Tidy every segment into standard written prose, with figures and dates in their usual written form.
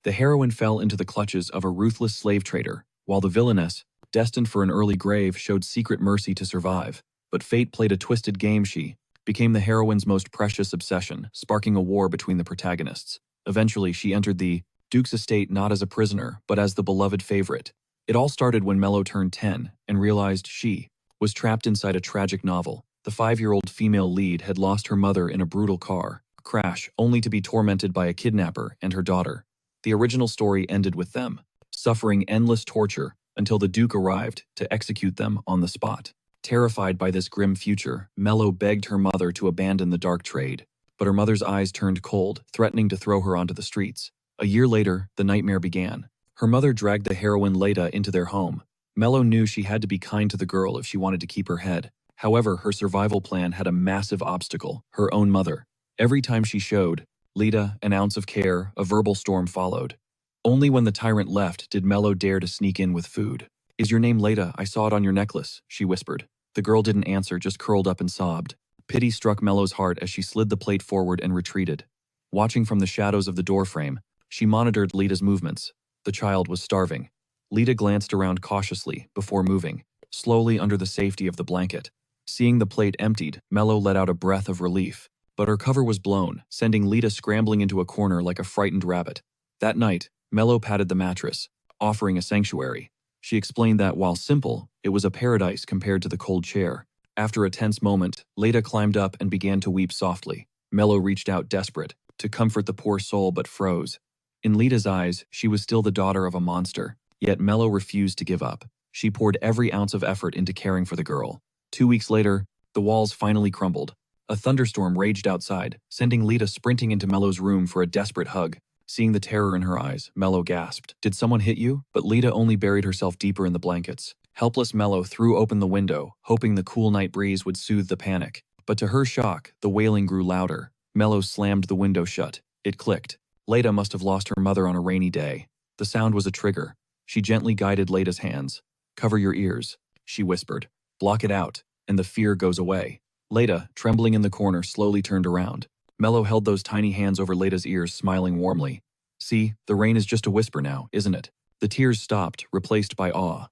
The heroine fell into the clutches of a ruthless slave trader, while the villainess, destined for an early grave, showed secret mercy to survive. But fate played a twisted game. She became the heroine's most precious obsession, sparking a war between the protagonists. Eventually, she entered the Duke's estate not as a prisoner, but as the beloved favorite. It all started when Melo turned 10 and realized she was trapped inside a tragic novel. The 5-year-old female lead had lost her mother in a brutal car crash, only to be tormented by a kidnapper and her daughter. The original story ended with them suffering endless torture until the Duke arrived to execute them on the spot. Terrified by this grim future, Melo begged her mother to abandon the dark trade, but her mother's eyes turned cold, threatening to throw her onto the streets. A year later, the nightmare began. Her mother dragged the heroine Leta into their home. Melo knew she had to be kind to the girl if she wanted to keep her head. However, her survival plan had a massive obstacle: her own mother. Every time she showed Leta an ounce of care, a verbal storm followed. Only when the tyrant left did Melo dare to sneak in with food. "Is your name Leta? I saw it on your necklace," she whispered. The girl didn't answer, just curled up and sobbed. Pity struck Melo's heart as she slid the plate forward and retreated. Watching from the shadows of the doorframe, she monitored Leta's movements. The child was starving. Leta glanced around cautiously before moving, slowly under the safety of the blanket. Seeing the plate emptied, Melo let out a breath of relief. But her cover was blown, sending Leta scrambling into a corner like a frightened rabbit. That night, Melo patted the mattress, offering a sanctuary. She explained that while simple, it was a paradise compared to the cold chair. After a tense moment, Leta climbed up and began to weep softly. Melo reached out desperate to comfort the poor soul but froze. In Leta's eyes, she was still the daughter of a monster, yet Melo refused to give up. She poured every ounce of effort into caring for the girl. 2 weeks later, the walls finally crumbled. A thunderstorm raged outside, sending Leta sprinting into Melo's room for a desperate hug. Seeing the terror in her eyes, Melo gasped, "Did someone hit you?" But Leta only buried herself deeper in the blankets. Helpless Melo threw open the window, hoping the cool night breeze would soothe the panic. But to her shock, the wailing grew louder. Melo slammed the window shut. It clicked. Leta must have lost her mother on a rainy day. The sound was a trigger. She gently guided Leta's hands. "Cover your ears," she whispered. "Block it out, and the fear goes away." Leta, trembling in the corner, slowly turned around. Melo held those tiny hands over Leta's ears, smiling warmly. "See, the rain is just a whisper now, isn't it?" The tears stopped, replaced by awe.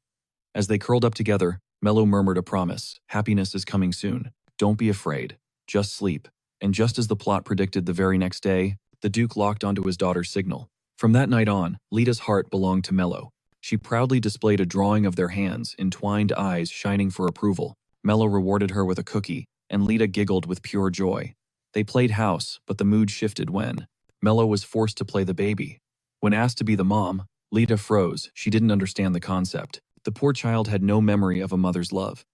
As they curled up together, Melo murmured a promise: "Happiness is coming soon. Don't be afraid. Just sleep." And just as the plot predicted, the very next day, the Duke locked onto his daughter's signal. From that night on, Leta's heart belonged to Melo. She proudly displayed a drawing of their hands, entwined eyes shining for approval. Melo rewarded her with a cookie, and Leta giggled with pure joy. They played house, but the mood shifted when Melo was forced to play the baby. When asked to be the mom, Leta froze. She didn't understand the concept. The poor child had no memory of a mother's love.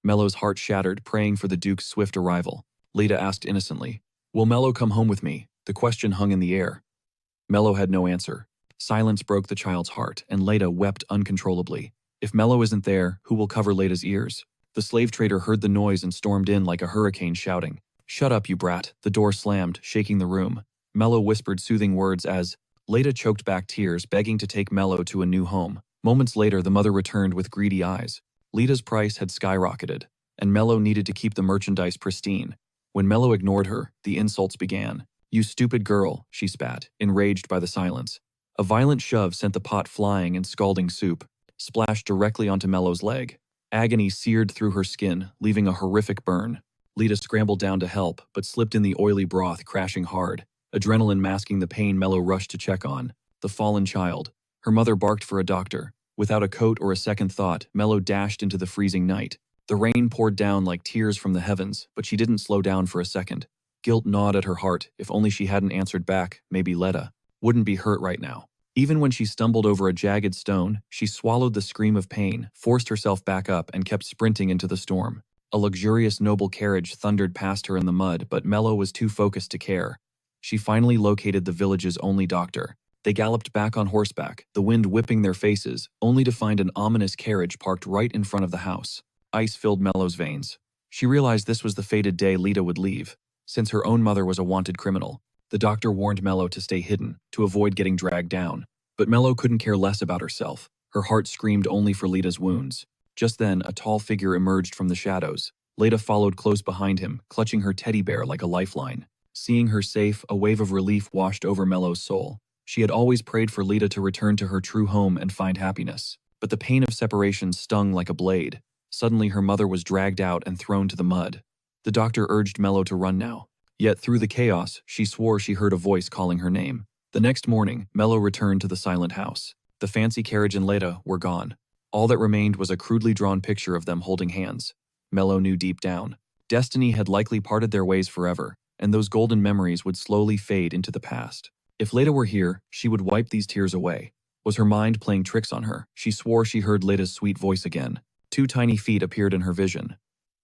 Melo's heart shattered, praying for the Duke's swift arrival. Leta asked innocently, "Will Melo come home with me?" The question hung in the air. Melo had no answer. Silence broke the child's heart, and Leta wept uncontrollably. If Melo isn't there, who will cover Leta's ears? The slave trader heard the noise and stormed in like a hurricane, shouting, "Shut up, you brat." The door slammed, shaking the room. Melo whispered soothing words as Leta choked back tears, begging to take Melo to a new home. Moments later, the mother returned with greedy eyes. Leta's price had skyrocketed, and Melo needed to keep the merchandise pristine. When Melo ignored her, the insults began. "You stupid girl," she spat, enraged by the silence. A violent shove sent the pot flying, and scalding soup splashed directly onto Melo's leg. Agony seared through her skin, leaving a horrific burn. Leta scrambled down to help, but slipped in the oily broth, crashing hard. Adrenaline masking the pain, Melo rushed to check on the fallen child. Her mother barked for a doctor. Without a coat or a second thought, Melo dashed into the freezing night. The rain poured down like tears from the heavens, but she didn't slow down for a second. Guilt gnawed at her heart. If only she hadn't answered back, maybe Leta wouldn't be hurt right now. Even when she stumbled over a jagged stone, she swallowed the scream of pain, forced herself back up, and kept sprinting into the storm. A luxurious noble carriage thundered past her in the mud, but Melo was too focused to care. She finally located the village's only doctor. They galloped back on horseback, the wind whipping their faces, only to find an ominous carriage parked right in front of the house. Ice filled Melo's veins. She realized this was the fated day Leta would leave. Since her own mother was a wanted criminal, the doctor warned Melo to stay hidden, to avoid getting dragged down. But Melo couldn't care less about herself. Her heart screamed only for Leta's wounds. Just then, a tall figure emerged from the shadows. Leta followed close behind him, clutching her teddy bear like a lifeline. Seeing her safe, a wave of relief washed over Melo's soul. She had always prayed for Leta to return to her true home and find happiness. But the pain of separation stung like a blade. Suddenly her mother was dragged out and thrown to the mud. The doctor urged Melo to run now. Yet through the chaos, she swore she heard a voice calling her name. The next morning, Melo returned to the silent house. The fancy carriage and Leta were gone. All that remained was a crudely drawn picture of them holding hands. Melo knew deep down. Destiny had likely parted their ways forever, and those golden memories would slowly fade into the past. If Leta were here, she would wipe these tears away. Was her mind playing tricks on her? She swore she heard Leta's sweet voice again. 2 tiny feet appeared in her vision.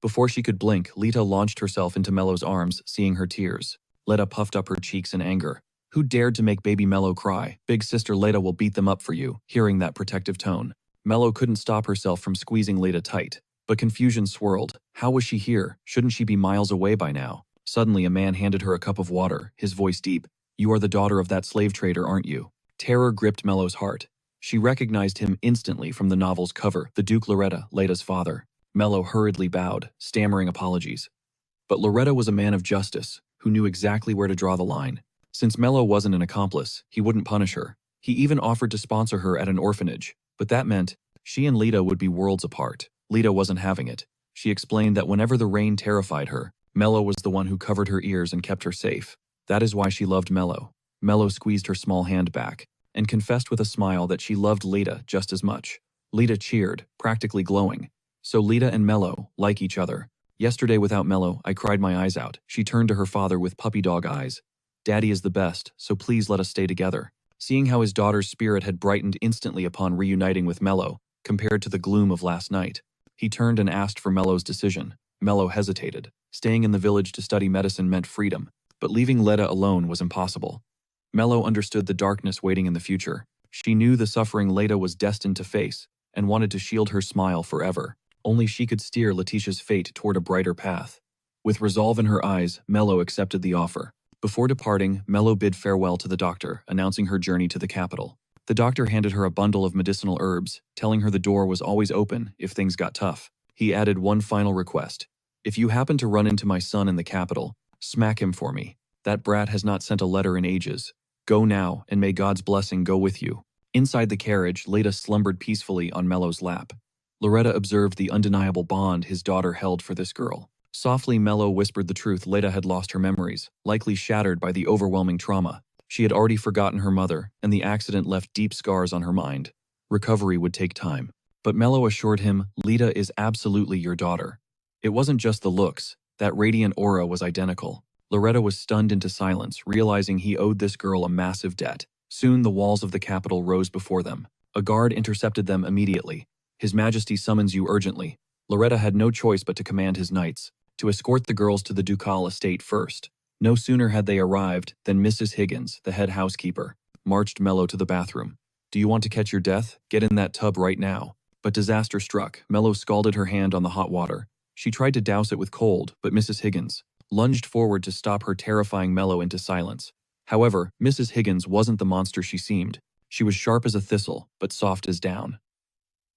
Before she could blink, Leta launched herself into Melo's arms, seeing her tears. Leta puffed up her cheeks in anger. Who dared to make baby Melo cry? Big sister Leta will beat them up for you. Hearing that protective tone, Melo couldn't stop herself from squeezing Leta tight. But confusion swirled. How was she here? Shouldn't she be miles away by now? Suddenly a man handed her a cup of water, his voice deep. You are the daughter of that slave trader, aren't you? Terror gripped Melo's heart. She recognized him instantly from the novel's cover, the Duke Loretta, Leta's father. Melo hurriedly bowed, stammering apologies. But Loretta was a man of justice, who knew exactly where to draw the line. Since Melo wasn't an accomplice, he wouldn't punish her. He even offered to sponsor her at an orphanage, but that meant she and Leta would be worlds apart. Leta wasn't having it. She explained that whenever the rain terrified her, Melo was the one who covered her ears and kept her safe. That is why she loved Melo. Melo squeezed her small hand back and confessed with a smile that she loved Leta just as much. Leta cheered, practically glowing. So Leta and Melo like each other. Yesterday without Melo, I cried my eyes out. She turned to her father with puppy dog eyes. Daddy is the best, so please let us stay together. Seeing how his daughter's spirit had brightened instantly upon reuniting with Melo, compared to the gloom of last night, he turned and asked for Melo's decision. Melo hesitated. Staying in the village to study medicine meant freedom, but leaving Leta alone was impossible. Melo understood the darkness waiting in the future. She knew the suffering Leta was destined to face, and wanted to shield her smile forever. Only she could steer Letitia's fate toward a brighter path. With resolve in her eyes, Melo accepted the offer. Before departing, Melo bid farewell to the doctor, announcing her journey to the capital. The doctor handed her a bundle of medicinal herbs, telling her the door was always open if things got tough. He added one final request. If you happen to run into my son in the capital, smack him for me. That brat has not sent a letter in ages. Go now, and may God's blessing go with you. Inside the carriage, Leta slumbered peacefully on Melo's lap. Loretta observed the undeniable bond his daughter held for this girl. Softly, Melo whispered the truth. Leta had lost her memories, likely shattered by the overwhelming trauma. She had already forgotten her mother, and the accident left deep scars on her mind. Recovery would take time. But Melo assured him, Leta is absolutely your daughter. It wasn't just the looks. That radiant aura was identical. Loretta was stunned into silence, realizing he owed this girl a massive debt. Soon the walls of the capital rose before them. A guard intercepted them immediately. His Majesty summons you urgently. Loretta had no choice but to command his knights to escort the girls to the ducal estate first. No sooner had they arrived than Mrs. Higgins, the head housekeeper, marched Melo to the bathroom. Do you want to catch your death? Get in that tub right now. But disaster struck. Melo scalded her hand on the hot water. She tried to douse it with cold, but Mrs. Higgins lunged forward to stop her, terrifying Melo into silence. However, Mrs. Higgins wasn't the monster she seemed. She was sharp as a thistle, but soft as down.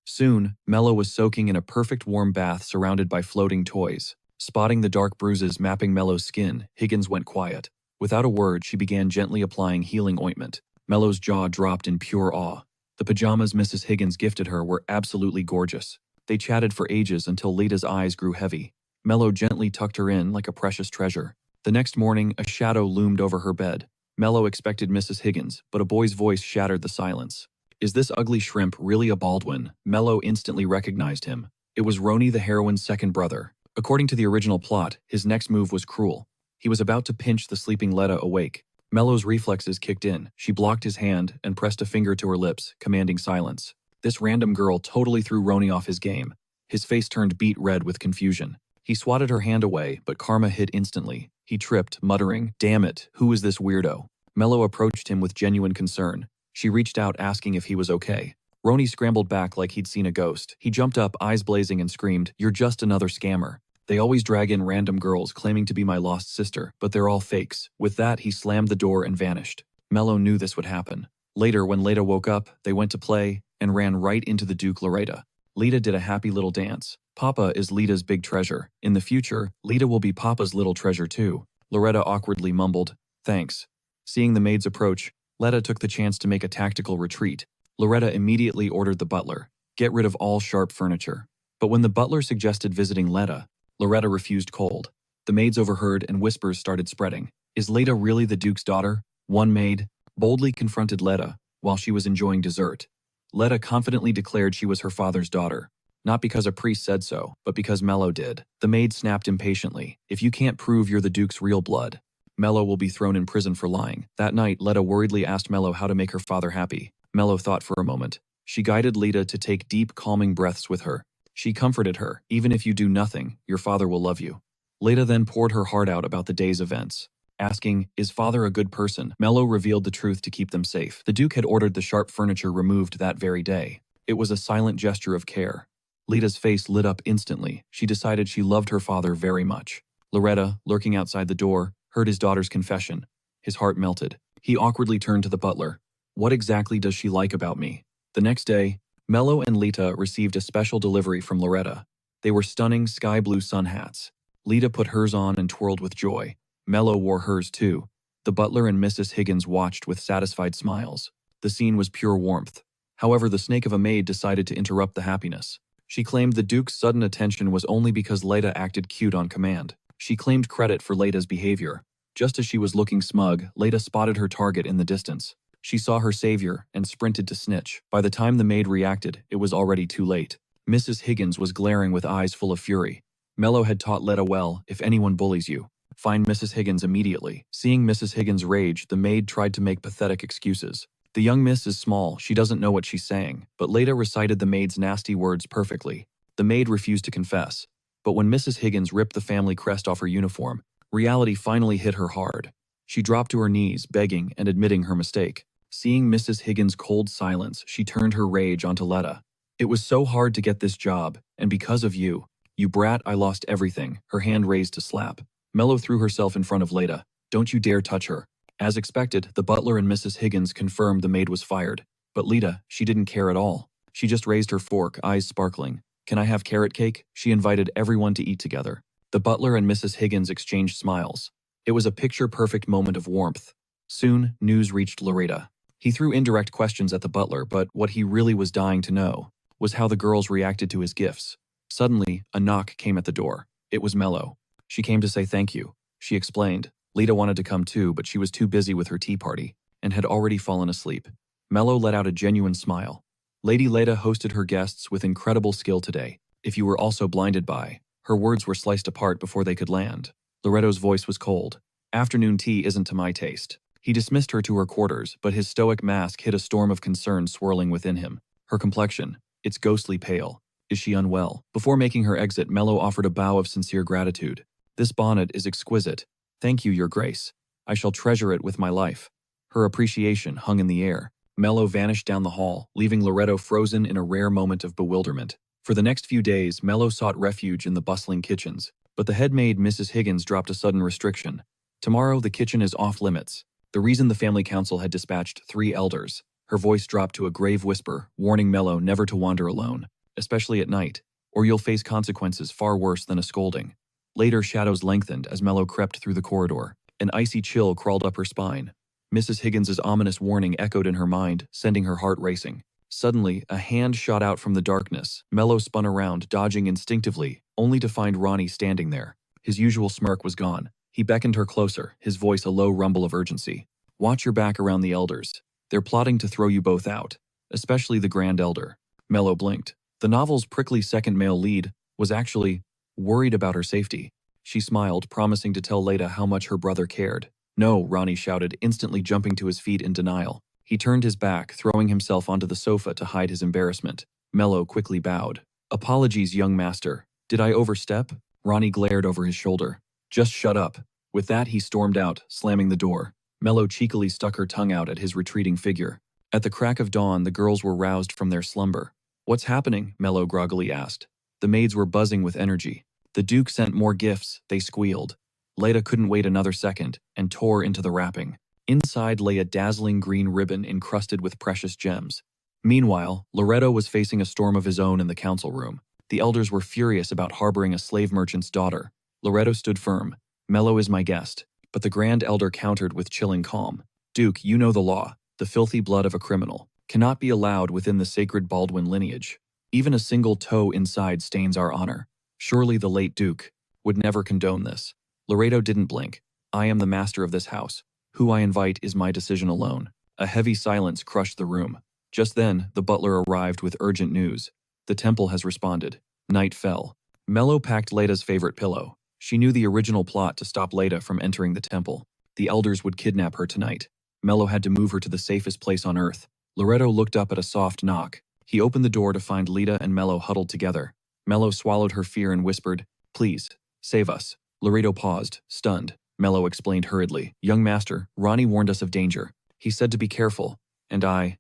Soon, Melo was soaking in a perfect warm bath surrounded by floating toys. Spotting the dark bruises mapping Melo's skin, Higgins went quiet. Without a word, she began gently applying healing ointment. Melo's jaw dropped in pure awe. The pajamas Mrs. Higgins gifted her were absolutely gorgeous. They chatted for ages until Leta's eyes grew heavy. Melo gently tucked her in like a precious treasure. The next morning, a shadow loomed over her bed. Melo expected Mrs. Higgins, but a boy's voice shattered the silence. Is this ugly shrimp really a Baldwin? Melo instantly recognized him. It was Roni, the heroine's second brother. According to the original plot, his next move was cruel. He was about to pinch the sleeping Leta awake. Melo's reflexes kicked in. She blocked his hand and pressed a finger to her lips, commanding silence. This random girl totally threw Roni off his game. His face turned beet red with confusion. He swatted her hand away, but karma hit instantly. He tripped, muttering, "Damn it, who is this weirdo?" Melo approached him with genuine concern. She reached out, asking if he was okay. Roni scrambled back like he'd seen a ghost. He jumped up, eyes blazing, and screamed, "You're just another scammer. They always drag in random girls claiming to be my lost sister, but they're all fakes." With that, he slammed the door and vanished. Melo knew this would happen. Later, when Leta woke up, they went to play and ran right into the Duke Loretta. Leta did a happy little dance. Papa is Leta's big treasure. In the future, Leta will be Papa's little treasure too. Loretta awkwardly mumbled, "Thanks." Seeing the maids approach, Leta took the chance to make a tactical retreat. Loretta immediately ordered the butler, "Get rid of all sharp furniture." But when the butler suggested visiting Leta, Loretta refused cold. The maids overheard and whispers started spreading. "Is Leta really the Duke's daughter?" One maid boldly confronted Leta while she was enjoying dessert. Leta confidently declared she was her father's daughter, not because a priest said so, but because Melo did. The maid snapped impatiently, "If you can't prove you're the Duke's real blood, Melo will be thrown in prison for lying." That night, Leta worriedly asked Melo how to make her father happy. Melo thought for a moment. She guided Leta to take deep, calming breaths with her. She comforted her, "Even if you do nothing, your father will love you." Leta then poured her heart out about the day's events. Asking, "Is father a good person?" Melo revealed the truth to keep them safe. The Duke had ordered the sharp furniture removed that very day. It was a silent gesture of care. Leta's face lit up instantly. She decided she loved her father very much. Loretta, lurking outside the door, heard his daughter's confession. His heart melted. He awkwardly turned to the butler. "What exactly does she like about me?" The next day, Melo and Leta received a special delivery from Loretta. They were stunning sky blue sun hats. Leta put hers on and twirled with joy. Melo wore hers too. The butler and Mrs. Higgins watched with satisfied smiles. The scene was pure warmth. However, the snake of a maid decided to interrupt the happiness. She claimed the Duke's sudden attention was only because Leta acted cute on command. She claimed credit for Leta's behavior. Just as she was looking smug, Leta spotted her target in the distance. She saw her savior and sprinted to snitch. By the time the maid reacted, it was already too late. Mrs. Higgins was glaring with eyes full of fury. Melo had taught Leta well, "If anyone bullies you, find Mrs. Higgins immediately." Seeing Mrs. Higgins' rage, the maid tried to make pathetic excuses. "The young miss is small, she doesn't know what she's saying." But Leta recited the maid's nasty words perfectly. The maid refused to confess. But when Mrs. Higgins ripped the family crest off her uniform, reality finally hit her hard. She dropped to her knees, begging and admitting her mistake. Seeing Mrs. Higgins' cold silence, she turned her rage onto Leta. "It was so hard to get this job, and because of you. You brat, I lost everything." Her hand raised to slap. Melo threw herself in front of Leta. "Don't you dare touch her." As expected, the butler and Mrs. Higgins confirmed the maid was fired. But Leta, she didn't care at all. She just raised her fork, eyes sparkling. "Can I have carrot cake?" She invited everyone to eat together. The butler and Mrs. Higgins exchanged smiles. It was a picture-perfect moment of warmth. Soon, news reached Loretta. He threw indirect questions at the butler, but what he really was dying to know was how the girls reacted to his gifts. Suddenly, a knock came at the door. It was Melo. "She came to say thank you," she explained. Leta wanted to come too, but she was too busy with her tea party and had already fallen asleep. Melo let out a genuine smile. Lady Leta hosted her guests with incredible skill today. "If you were also blinded by..." Her words were sliced apart before they could land. Loretto's voice was cold. "Afternoon tea isn't to my taste." He dismissed her to her quarters, but his stoic mask hid a storm of concern swirling within him. Her complexion, it's ghostly pale. Is she unwell? Before making her exit, Melo offered a bow of sincere gratitude. "This bonnet is exquisite. Thank you, Your Grace. I shall treasure it with my life." Her appreciation hung in the air. Melo vanished down the hall, leaving Loretto frozen in a rare moment of bewilderment. For the next few days, Melo sought refuge in the bustling kitchens. But the head maid, Mrs. Higgins, dropped a sudden restriction. "Tomorrow, the kitchen is off limits." The reason the family council had dispatched 3 elders. Her voice dropped to a grave whisper, warning Melo never to wander alone, especially at night, or you'll face consequences far worse than a scolding. Later, shadows lengthened as Melo crept through the corridor. An icy chill crawled up her spine. Mrs. Higgins's ominous warning echoed in her mind, sending her heart racing. Suddenly, a hand shot out from the darkness. Melo spun around, dodging instinctively, only to find Ronnie standing there. His usual smirk was gone. He beckoned her closer, his voice a low rumble of urgency. "Watch your back around the elders. They're plotting to throw you both out, especially the Grand Elder." Melo blinked. The novel's prickly second male lead was actually worried about her safety. She smiled, promising to tell Leta how much her brother cared. "No," Ronnie shouted, instantly jumping to his feet in denial. He turned his back, throwing himself onto the sofa to hide his embarrassment. Melo quickly bowed. "Apologies, young master. Did I overstep?" Ronnie glared over his shoulder. "Just shut up." With that, he stormed out, slamming the door. Melo cheekily stuck her tongue out at his retreating figure. At the crack of dawn, the girls were roused from their slumber. "What's happening?" Melo groggily asked. The maids were buzzing with energy. "The Duke sent more gifts," they squealed. Leta couldn't wait another second and tore into the wrapping. Inside lay a dazzling green ribbon encrusted with precious gems. Meanwhile, Loretto was facing a storm of his own in the council room. The elders were furious about harboring a slave merchant's daughter. Loretto stood firm. "Melo is my guest." But the Grand Elder countered with chilling calm. "Duke, you know the law. The filthy blood of a criminal cannot be allowed within the sacred Baldwin lineage. Even a single toe inside stains our honor. Surely the late Duke would never condone this. Laredo didn't blink. I am the master of this house. Who I invite is my decision alone. A heavy silence crushed the room. Just then, the butler arrived with urgent news. The temple has responded. Night fell. Melo packed Leta's favorite pillow. She knew the original plot to stop Leta from entering the temple. The elders would kidnap her tonight. Melo had to move her to the safest place on earth. Loretto looked up at a soft knock. He opened the door to find Leta and Melo huddled together. Melo swallowed her fear and whispered, "Please, save us." Laredo paused, stunned. Melo explained hurriedly, "Young master, Ronnie warned us of danger. He said to be careful. And I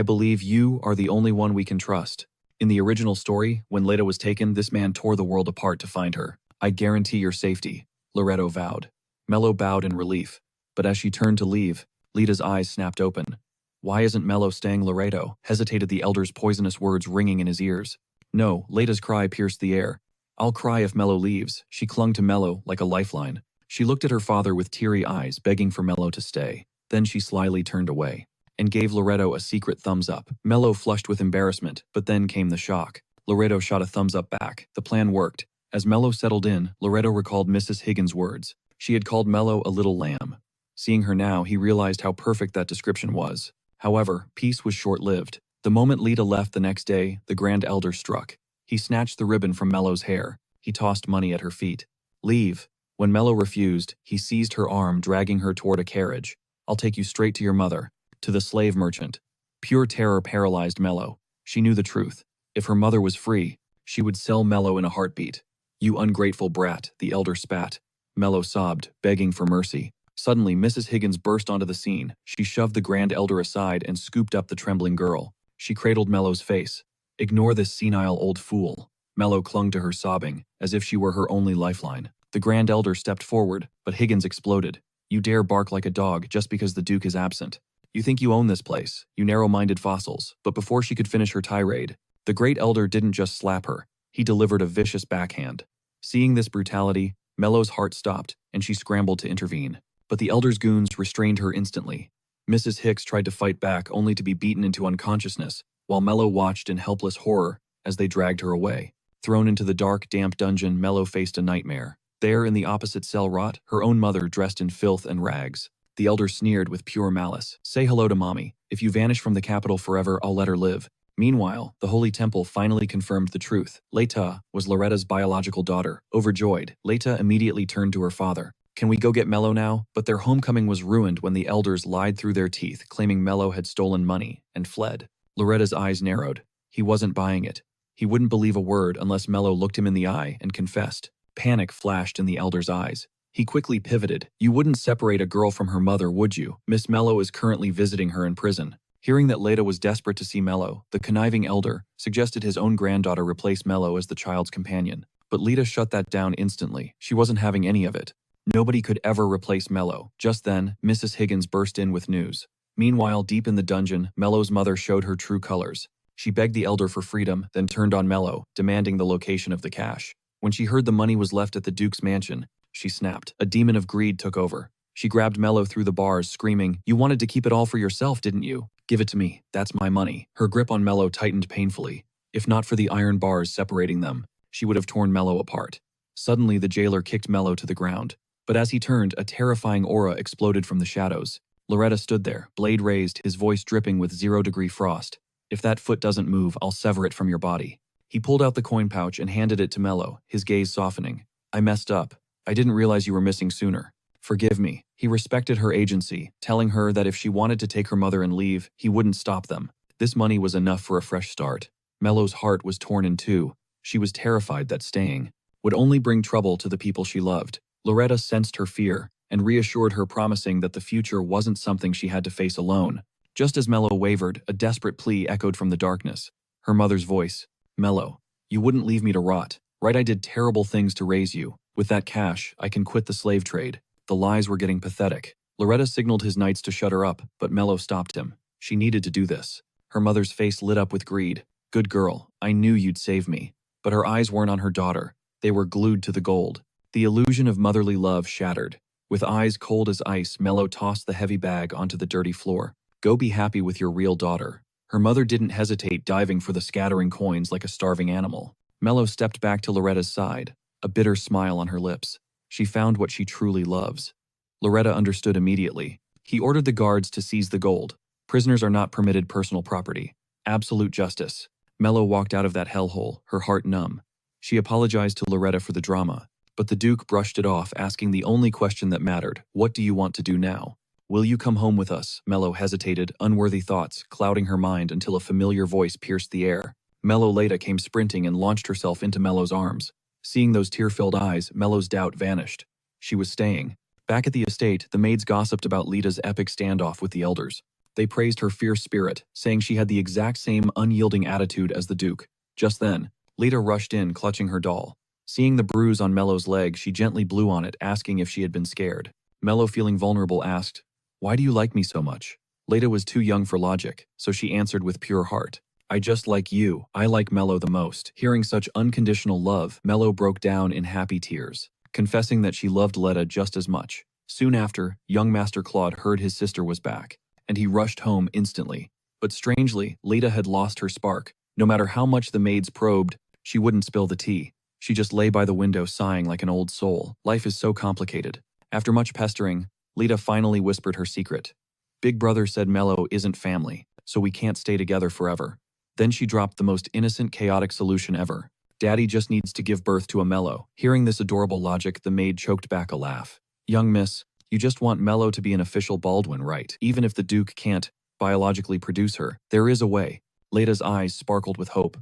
believe you are the only one we can trust. In the original story, when Leta was taken, this man tore the world apart to find her. I guarantee your safety," Loretto vowed. Melo bowed in relief. But as she turned to leave, Leta's eyes snapped open. "Why isn't Melo staying?" Laredo hesitated, the elder's poisonous words ringing in his ears. "No," Leta's cry pierced the air. "I'll cry if Melo leaves." She clung to Melo like a lifeline. She looked at her father with teary eyes, begging for Melo to stay. Then she slyly turned away and gave Loretto a secret thumbs up. Melo flushed with embarrassment, but then came the shock. Loretto shot a thumbs up back. The plan worked. As Melo settled in, Loretto recalled Mrs. Higgins' words. She had called Melo a little lamb. Seeing her now, he realized how perfect that description was. However, peace was short-lived. The moment Leta left the next day, the Grand Elder struck. He snatched the ribbon from Melo's hair. He tossed money at her feet. "Leave." When Melo refused, he seized her arm, dragging her toward a carriage. "I'll take you straight to your mother." To the slave merchant. Pure terror paralyzed Melo. She knew the truth. If her mother was free, she would sell Melo in a heartbeat. "You ungrateful brat," the elder spat. Melo sobbed, begging for mercy. Suddenly, Mrs. Higgins burst onto the scene. She shoved the Grand Elder aside and scooped up the trembling girl. She cradled Melo's face. "Ignore this senile old fool." Melo clung to her, sobbing, as if she were her only lifeline. The Grand Elder stepped forward, but Higgins exploded. "You dare bark like a dog just because the Duke is absent. You think you own this place, you narrow-minded fossils." But before she could finish her tirade, the Great Elder didn't just slap her. He delivered a vicious backhand. Seeing this brutality, Melo's heart stopped, and she scrambled to intervene. But the Elder's goons restrained her instantly. Mrs. Hicks tried to fight back, only to be beaten into unconsciousness, while Melo watched in helpless horror as they dragged her away. Thrown into the dark, damp dungeon, Melo faced a nightmare. There, in the opposite cell, rot her own mother, dressed in filth and rags. The elder sneered with pure malice. "Say hello to Mommy. If you vanish from the capital forever, I'll let her live." Meanwhile, the Holy Temple finally confirmed the truth. Leta was Loretta's biological daughter. Overjoyed, Leta immediately turned to her father. "Can we go get Melo now?" But their homecoming was ruined when the elders lied through their teeth, claiming Melo had stolen money and fled. Loretta's eyes narrowed. He wasn't buying it. He wouldn't believe a word unless Melo looked him in the eye and confessed. Panic flashed in the elder's eyes. He quickly pivoted. "You wouldn't separate a girl from her mother, would you? Miss Melo is currently visiting her in prison." Hearing that Leta was desperate to see Melo, the conniving elder suggested his own granddaughter replace Melo as the child's companion. But Leta shut that down instantly. She wasn't having any of it. Nobody could ever replace Melo. Just then, Mrs. Higgins burst in with news. Meanwhile, deep in the dungeon, Melo's mother showed her true colors. She begged the elder for freedom, then turned on Melo, demanding the location of the cash. When she heard the money was left at the Duke's mansion, she snapped. A demon of greed took over. She grabbed Melo through the bars, screaming, "You wanted to keep it all for yourself, didn't you? Give it to me. That's my money." Her grip on Melo tightened painfully. If not for the iron bars separating them, she would have torn Melo apart. Suddenly, the jailer kicked Melo to the ground. But as he turned, a terrifying aura exploded from the shadows. Loretta stood there, blade raised, his voice dripping with 0-degree frost. "If that foot doesn't move, I'll sever it from your body." He pulled out the coin pouch and handed it to Melo, his gaze softening. "I messed up. I didn't realize you were missing sooner. Forgive me." He respected her agency, telling her that if she wanted to take her mother and leave, he wouldn't stop them. This money was enough for a fresh start. Melo's heart was torn in two. She was terrified that staying would only bring trouble to the people she loved. Loretta sensed her fear and reassured her, promising that the future wasn't something she had to face alone. Just as Melo wavered, a desperate plea echoed from the darkness. Her mother's voice. "Melo, you wouldn't leave me to rot, right? I did terrible things to raise you. With that cash, I can quit the slave trade." The lies were getting pathetic. Loretta signaled his knights to shut her up, but Melo stopped him. She needed to do this. Her mother's face lit up with greed. "Good girl, I knew you'd save me." But her eyes weren't on her daughter. They were glued to the gold. The illusion of motherly love shattered. With eyes cold as ice, Melo tossed the heavy bag onto the dirty floor. Go be happy with your real daughter." Her mother didn't hesitate, diving for the scattering coins like a starving animal. Melo stepped back to Loretta's side, a bitter smile on her lips. She found what she truly loves. Loretta understood immediately. He ordered the guards to seize the gold. Prisoners are not permitted personal property. Absolute justice. Melo walked out of that hellhole, her heart numb. She apologized to Loretta for the drama, but the Duke brushed it off, asking the only question that mattered: "What do you want to do now?" "Will you come home with us?" Melo hesitated, unworthy thoughts clouding her mind until a familiar voice pierced the air. Leta came sprinting and launched herself into Melo's arms. Seeing those tear-filled eyes, Melo's doubt vanished. She was staying. Back at the estate, the maids gossiped about Leta's epic standoff with the elders. They praised her fierce spirit, saying she had the exact same unyielding attitude as the Duke. Just then, Leta rushed in, clutching her doll. Seeing the bruise on Melo's leg, she gently blew on it, asking if she had been scared. Melo, feeling vulnerable, asked, "Why do you like me so much?" Leta was too young for logic, so she answered with pure heart, "I just like you. I like Melo the most." Hearing such unconditional love, Melo broke down in happy tears, confessing that she loved Leta just as much. Soon after, young Master Claude heard his sister was back, and he rushed home instantly. But strangely, Leta had lost her spark. No matter how much the maids probed, she wouldn't spill the tea. She just lay by the window sighing like an old soul. Life is so complicated. After much pestering, Leta finally whispered her secret. "Big Brother said Melo isn't family, so we can't stay together forever." Then she dropped the most innocent, chaotic solution ever. "Daddy just needs to give birth to a Melo." Hearing this adorable logic, the maid choked back a laugh. "Young miss, you just want Melo to be an official Baldwin, right? Even if the Duke can't biologically produce her, there is a way." Leta's eyes sparkled with hope.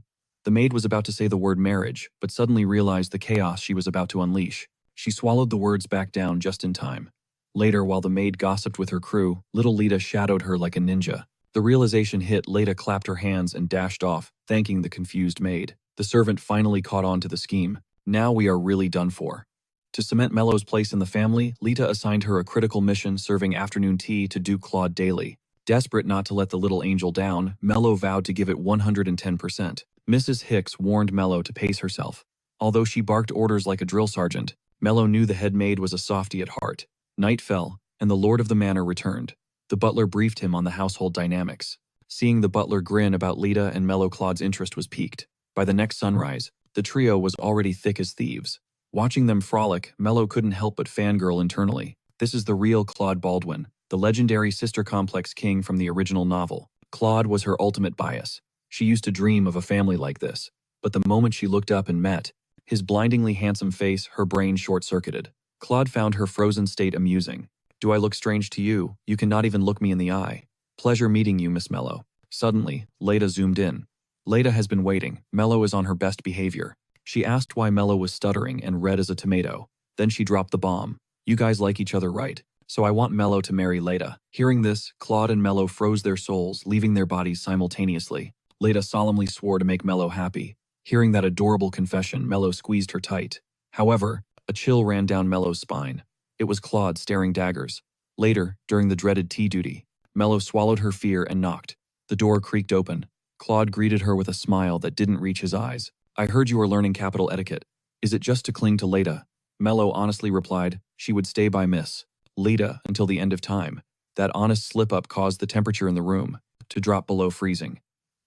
The maid was about to say the word marriage, but suddenly realized the chaos she was about to unleash. She swallowed the words back down just in time. Later, while the maid gossiped with her crew, little Leta shadowed her like a ninja. The realization hit, Leta clapped her hands and dashed off, thanking the confused maid. The servant finally caught on to the scheme. Now we are really done for. To cement Melo's place in the family, Leta assigned her a critical mission, serving afternoon tea to Duke Claude daily. Desperate not to let the little angel down, Melo vowed to give it 110%. Mrs. Hicks warned Melo to pace herself. Although she barked orders like a drill sergeant, Melo knew the head maid was a softy at heart. Night fell, and the lord of the manor returned. The butler briefed him on the household dynamics. Seeing the butler grin about Leta and Melo, Claude's interest was piqued. By the next sunrise, the trio was already thick as thieves. Watching them frolic, Melo couldn't help but fangirl internally. This is the real Claude Baldwin, the legendary sister complex king from the original novel. Claude was her ultimate bias. She used to dream of a family like this. But the moment she looked up and met his blindingly handsome face, her brain short-circuited. Claude found her frozen state amusing. "Do I look strange to you? You cannot even look me in the eye." "Pleasure meeting you, Miss Melo." Suddenly, Leta zoomed in. Leta has been waiting. Melo is on her best behavior. She asked why Melo was stuttering and red as a tomato. Then she dropped the bomb. "You guys like each other, right? So I want Melo to marry Leta." Hearing this, Claude and Melo froze their souls, leaving their bodies simultaneously. Leta solemnly swore to make Melo happy. Hearing that adorable confession, Melo squeezed her tight. However, a chill ran down Melo's spine. It was Claude staring daggers. Later, during the dreaded tea duty, Melo swallowed her fear and knocked. The door creaked open. Claude greeted her with a smile that didn't reach his eyes. "I heard you were learning capital etiquette. Is it just to cling to Leta?" Melo honestly replied she would stay by Miss Leta until the end of time. That honest slip-up caused the temperature in the room to drop below freezing.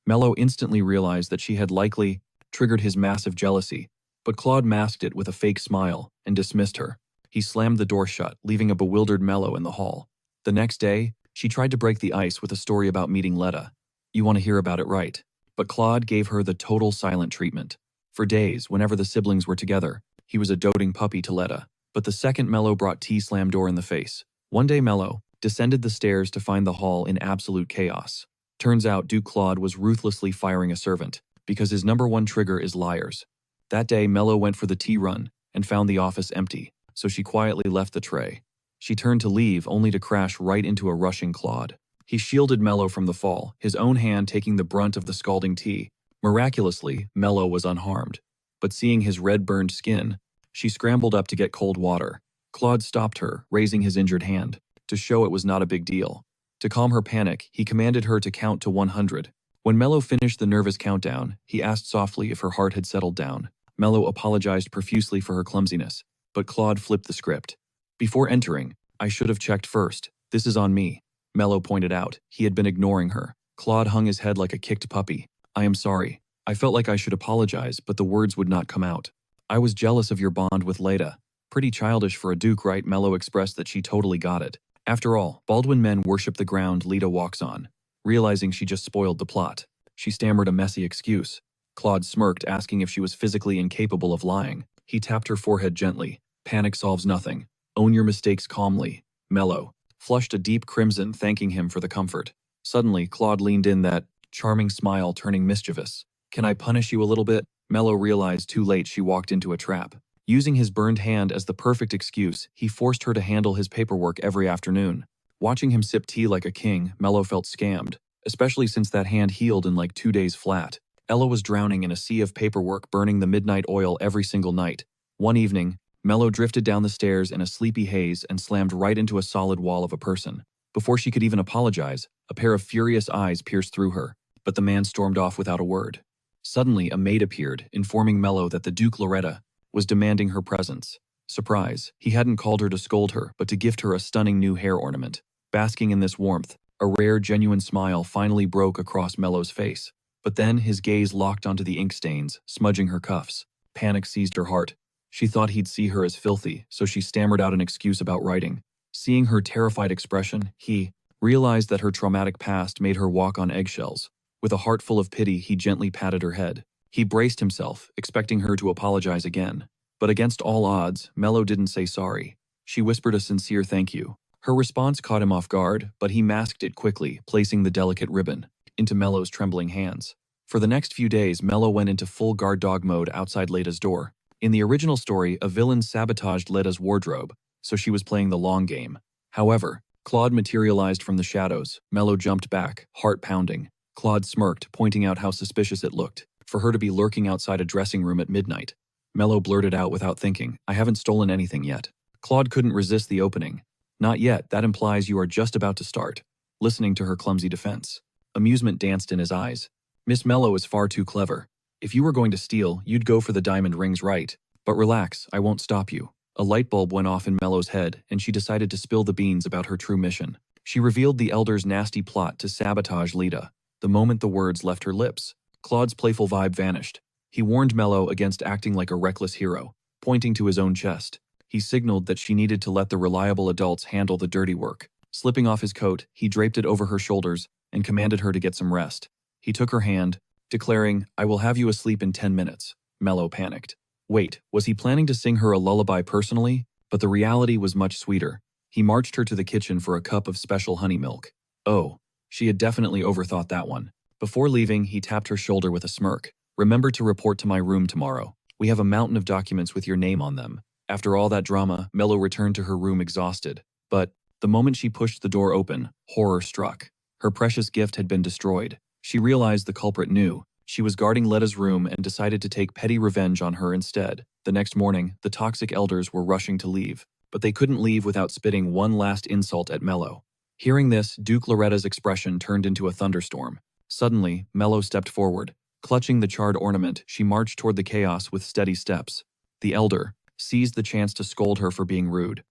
Melo instantly realized that she had likely triggered his massive jealousy, but Claude masked it with a fake smile and dismissed her. He slammed the door shut, leaving a bewildered Melo in the hall. The next day, she tried to break the ice with a story about meeting Leta. "You want to hear about it, right?" But Claude gave her the total silent treatment. For days, whenever the siblings were together, he was a doting puppy to Leta. But the second Melo brought tea, slammed door in the face. One day Melo descended the stairs to find the hall in absolute chaos. Turns out Duke Claude was ruthlessly firing a servant, because his #1 trigger is liars. That day Melo went for the tea run and found the office empty, so she quietly left the tray. She turned to leave, only to crash right into a rushing Claude. He shielded Melo from the fall, his own hand taking the brunt of the scalding tea. Miraculously, Melo was unharmed. But seeing his red-burned skin, she scrambled up to get cold water. Claude stopped her, raising his injured hand, to show it was not a big deal. To calm her panic, he commanded her to count to 100. When Melo finished the nervous countdown, he asked softly if her heart had settled down. Melo apologized profusely for her clumsiness, but Claude flipped the script. "Before entering, I should have checked first. This is on me." Melo pointed out. He had been ignoring her. Claude hung his head like a kicked puppy. I am sorry. I felt like I should apologize, but the words would not come out. I was jealous of your bond with Leta. Pretty childish for a duke, right? Melo expressed that she totally got it. After all, Baldwin men worship the ground Leta walks on. Realizing she just spoiled the plot, she stammered a messy excuse. Claude smirked, asking if she was physically incapable of lying. He tapped her forehead gently. Panic solves nothing. Own your mistakes calmly. Melo flushed a deep crimson, thanking him for the comfort. Suddenly, Claude leaned in, that charming smile turning mischievous. Can I punish you a little bit? Melo realized too late she walked into a trap. Using his burned hand as the perfect excuse, he forced her to handle his paperwork every afternoon. Watching him sip tea like a king, Melo felt scammed, especially since that hand healed in like 2 days flat. Ella was drowning in a sea of paperwork, burning the midnight oil every single night. One evening, Melo drifted down the stairs in a sleepy haze and slammed right into a solid wall of a person. Before she could even apologize, a pair of furious eyes pierced through her, but the man stormed off without a word. Suddenly, a maid appeared, informing Melo that the Duke Loretta was demanding her presence. Surprise, he hadn't called her to scold her, but to gift her a stunning new hair ornament. Basking in this warmth, a rare, genuine smile finally broke across Melo's face. But then his gaze locked onto the ink stains, smudging her cuffs. Panic seized her heart. She thought he'd see her as filthy, so she stammered out an excuse about writing. Seeing her terrified expression, he realized that her traumatic past made her walk on eggshells. With a heart full of pity, he gently patted her head. He braced himself, expecting her to apologize again. But against all odds, Melo didn't say sorry. She whispered a sincere thank you. Her response caught him off guard, but he masked it quickly, placing the delicate ribbon into Melo's trembling hands. For the next few days, Melo went into full guard dog mode outside Leta's door. In the original story, a villain sabotaged Leta's wardrobe, so she was playing the long game. However, Claude materialized from the shadows. Melo jumped back, heart pounding. Claude smirked, pointing out how suspicious it looked for her to be lurking outside a dressing room at midnight. Melo blurted out without thinking, I haven't stolen anything yet. Claude couldn't resist the opening. Not yet, that implies you are just about to start. Listening to her clumsy defense, amusement danced in his eyes. Miss Melo is far too clever. If you were going to steal, you'd go for the diamond rings, right? But relax, I won't stop you. A light bulb went off in Melo's head, and she decided to spill the beans about her true mission. She revealed the Elder's nasty plot to sabotage Leta. The moment the words left her lips, Claude's playful vibe vanished. He warned Melo against acting like a reckless hero, pointing to his own chest. He signaled that she needed to let the reliable adults handle the dirty work. Slipping off his coat, he draped it over her shoulders and commanded her to get some rest. He took her hand, declaring, I will have you asleep in 10 minutes. Melo panicked. Wait, was he planning to sing her a lullaby personally? But the reality was much sweeter. He marched her to the kitchen for a cup of special honey milk. Oh, she had definitely overthought that one. Before leaving, he tapped her shoulder with a smirk. Remember to report to my room tomorrow. We have a mountain of documents with your name on them. After all that drama, Melo returned to her room exhausted. But the moment she pushed the door open, horror struck. Her precious gift had been destroyed. She realized the culprit knew. She was guarding Leta's room and decided to take petty revenge on her instead. The next morning, the toxic elders were rushing to leave, but they couldn't leave without spitting one last insult at Melo. Hearing this, Duke Loretta's expression turned into a thunderstorm. Suddenly, Melo stepped forward. Clutching the charred ornament, she marched toward the chaos with steady steps. The elder seized the chance to scold her for being rude.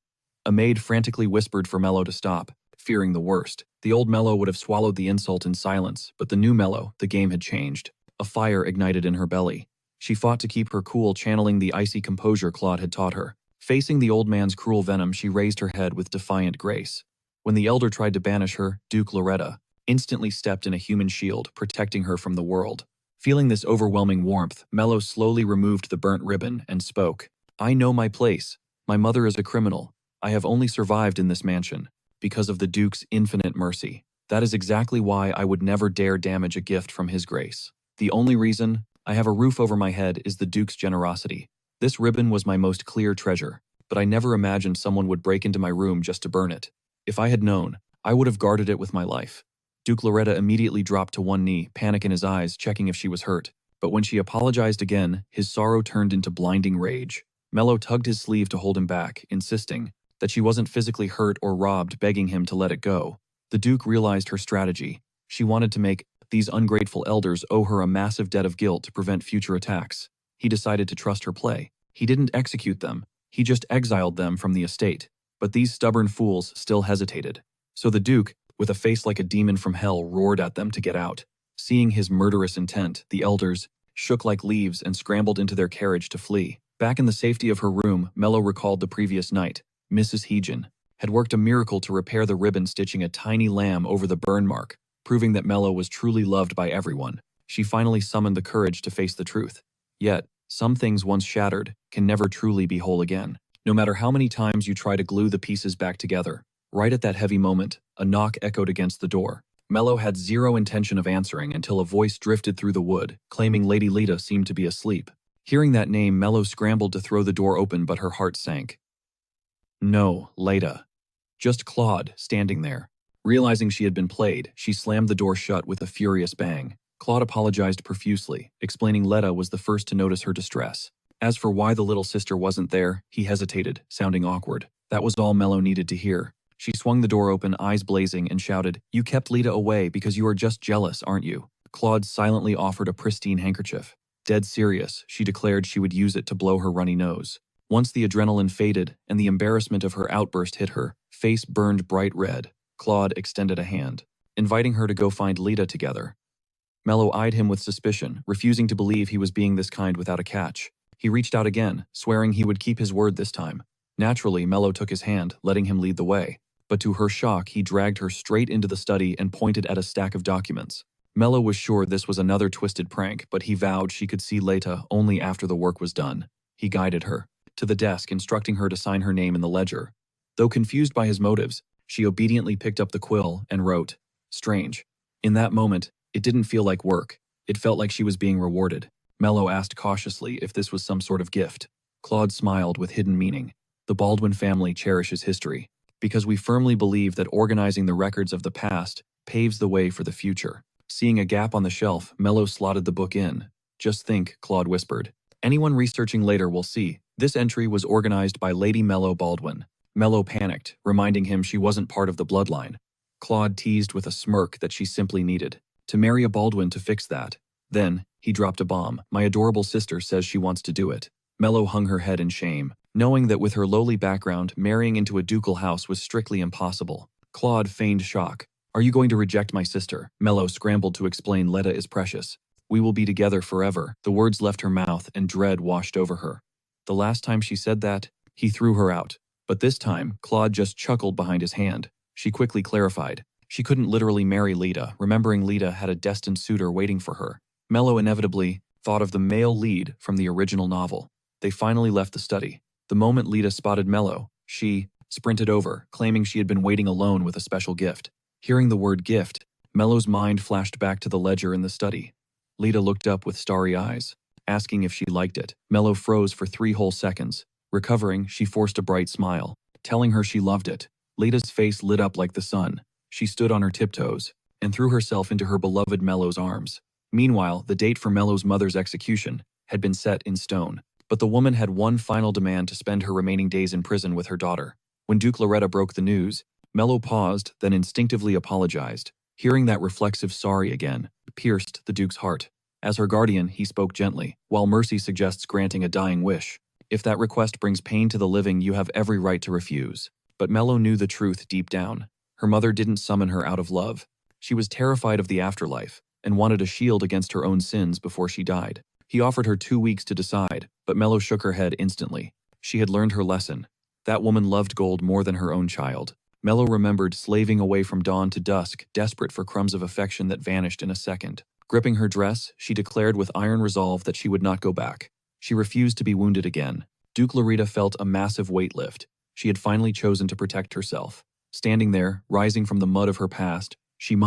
A maid frantically whispered for Melo to stop, fearing the worst. The old Melo would have swallowed the insult in silence, but the new Melo, the game had changed. A fire ignited in her belly. She fought to keep her cool, channeling the icy composure Claude had taught her. Facing the old man's cruel venom, she raised her head with defiant grace. When the elder tried to banish her, Duke Loretta instantly stepped in a human shield, protecting her from the world. Feeling this overwhelming warmth, Melo slowly removed the burnt ribbon and spoke. I know my place. My mother is a criminal. I have only survived in this mansion because of the Duke's infinite mercy. That is exactly why I would never dare damage a gift from his grace. The only reason I have a roof over my head is the Duke's generosity. This ribbon was my most clear treasure, but I never imagined someone would break into my room just to burn it. If I had known, I would have guarded it with my life. Duke Loretta immediately dropped to one knee, panic in his eyes, checking if she was hurt. But when she apologized again, his sorrow turned into blinding rage. Melo tugged his sleeve to hold him back, insisting that she wasn't physically hurt or robbed, begging him to let it go. The Duke realized her strategy. She wanted to make these ungrateful elders owe her a massive debt of guilt to prevent future attacks. He decided to trust her play. He didn't execute them. He just exiled them from the estate. But these stubborn fools still hesitated. So the Duke, with a face like a demon from hell, roared at them to get out. Seeing his murderous intent, the elders shook like leaves and scrambled into their carriage to flee. Back in the safety of her room, Melo recalled the previous night. Mrs. Heejin had worked a miracle to repair the ribbon, stitching a tiny lamb over the burn mark, proving that Melo was truly loved by everyone. She finally summoned the courage to face the truth. Yet, some things once shattered can never truly be whole again. No matter how many times you try to glue the pieces back together. Right at that heavy moment, a knock echoed against the door. Melo had zero intention of answering until a voice drifted through the wood, claiming Lady Leta seemed to be asleep. Hearing that name, Melo scrambled to throw the door open, but her heart sank. No, Leta. Just Claude, standing there. Realizing she had been played, she slammed the door shut with a furious bang. Claude apologized profusely, explaining Leta was the first to notice her distress. As for why the little sister wasn't there, he hesitated, sounding awkward. That was all Melo needed to hear. She swung the door open, eyes blazing, and shouted, "You kept Leta away because you are just jealous, aren't you?" Claude silently offered a pristine handkerchief. Dead serious, she declared she would use it to blow her runny nose. Once the adrenaline faded and the embarrassment of her outburst hit her, face burned bright red, Claude extended a hand, inviting her to go find Leta together. Melo eyed him with suspicion, refusing to believe he was being this kind without a catch. He reached out again, swearing he would keep his word this time. Naturally, Melo took his hand, letting him lead the way. But to her shock, he dragged her straight into the study and pointed at a stack of documents. Melo was sure this was another twisted prank, but he vowed she could see Leta only after the work was done. He guided her to the desk, instructing her to sign her name in the ledger. Though confused by his motives, she obediently picked up the quill and wrote, "Strange." In that moment, it didn't feel like work. It felt like she was being rewarded. Melo asked cautiously if this was some sort of gift. Claude smiled with hidden meaning. The Baldwin family cherishes history, because we firmly believe that organizing the records of the past paves the way for the future. Seeing a gap on the shelf, Melo slotted the book in. "Just think," Claude whispered. "Anyone researching later will see. This entry was organized by Lady Melo Baldwin." Melo panicked, reminding him she wasn't part of the bloodline. Claude teased with a smirk that she simply needed to marry a Baldwin to fix that. Then, he dropped a bomb. "My adorable sister says she wants to do it." Melo hung her head in shame, knowing that with her lowly background, marrying into a ducal house was strictly impossible. Claude feigned shock. "Are you going to reject my sister?" Melo scrambled to explain, "Leta is precious. We will be together forever." The words left her mouth and dread washed over her. The last time she said that, he threw her out. But this time, Claude just chuckled behind his hand. She quickly clarified. She couldn't literally marry Leta, remembering Leta had a destined suitor waiting for her. Melo inevitably thought of the male lead from the original novel. They finally left the study. The moment Leta spotted Melo, she sprinted over, claiming she had been waiting alone with a special gift. Hearing the word gift, Melo's mind flashed back to the ledger in the study. Leta looked up with starry eyes, asking if she liked it. Melo froze for 3 whole seconds. Recovering, she forced a bright smile, telling her she loved it. Leta's face lit up like the sun. She stood on her tiptoes and threw herself into her beloved Melo's arms. Meanwhile, the date for Melo's mother's execution had been set in stone. But the woman had one final demand: to spend her remaining days in prison with her daughter. When Duke Loretta broke the news, Melo paused, then instinctively apologized. Hearing that reflexive sorry again pierced the Duke's heart. As her guardian, he spoke gently. "While mercy suggests granting a dying wish, if that request brings pain to the living, you have every right to refuse." But Melo knew the truth deep down. Her mother didn't summon her out of love. She was terrified of the afterlife and wanted a shield against her own sins before she died. He offered her 2 weeks to decide, but Melo shook her head instantly. She had learned her lesson. That woman loved gold more than her own child. Melo remembered slaving away from dawn to dusk, desperate for crumbs of affection that vanished in a second. Gripping her dress, she declared with iron resolve that she would not go back. She refused to be wounded again. Duke Loretta felt a massive weight lift. She had finally chosen to protect herself. Standing there, rising from the mud of her past, she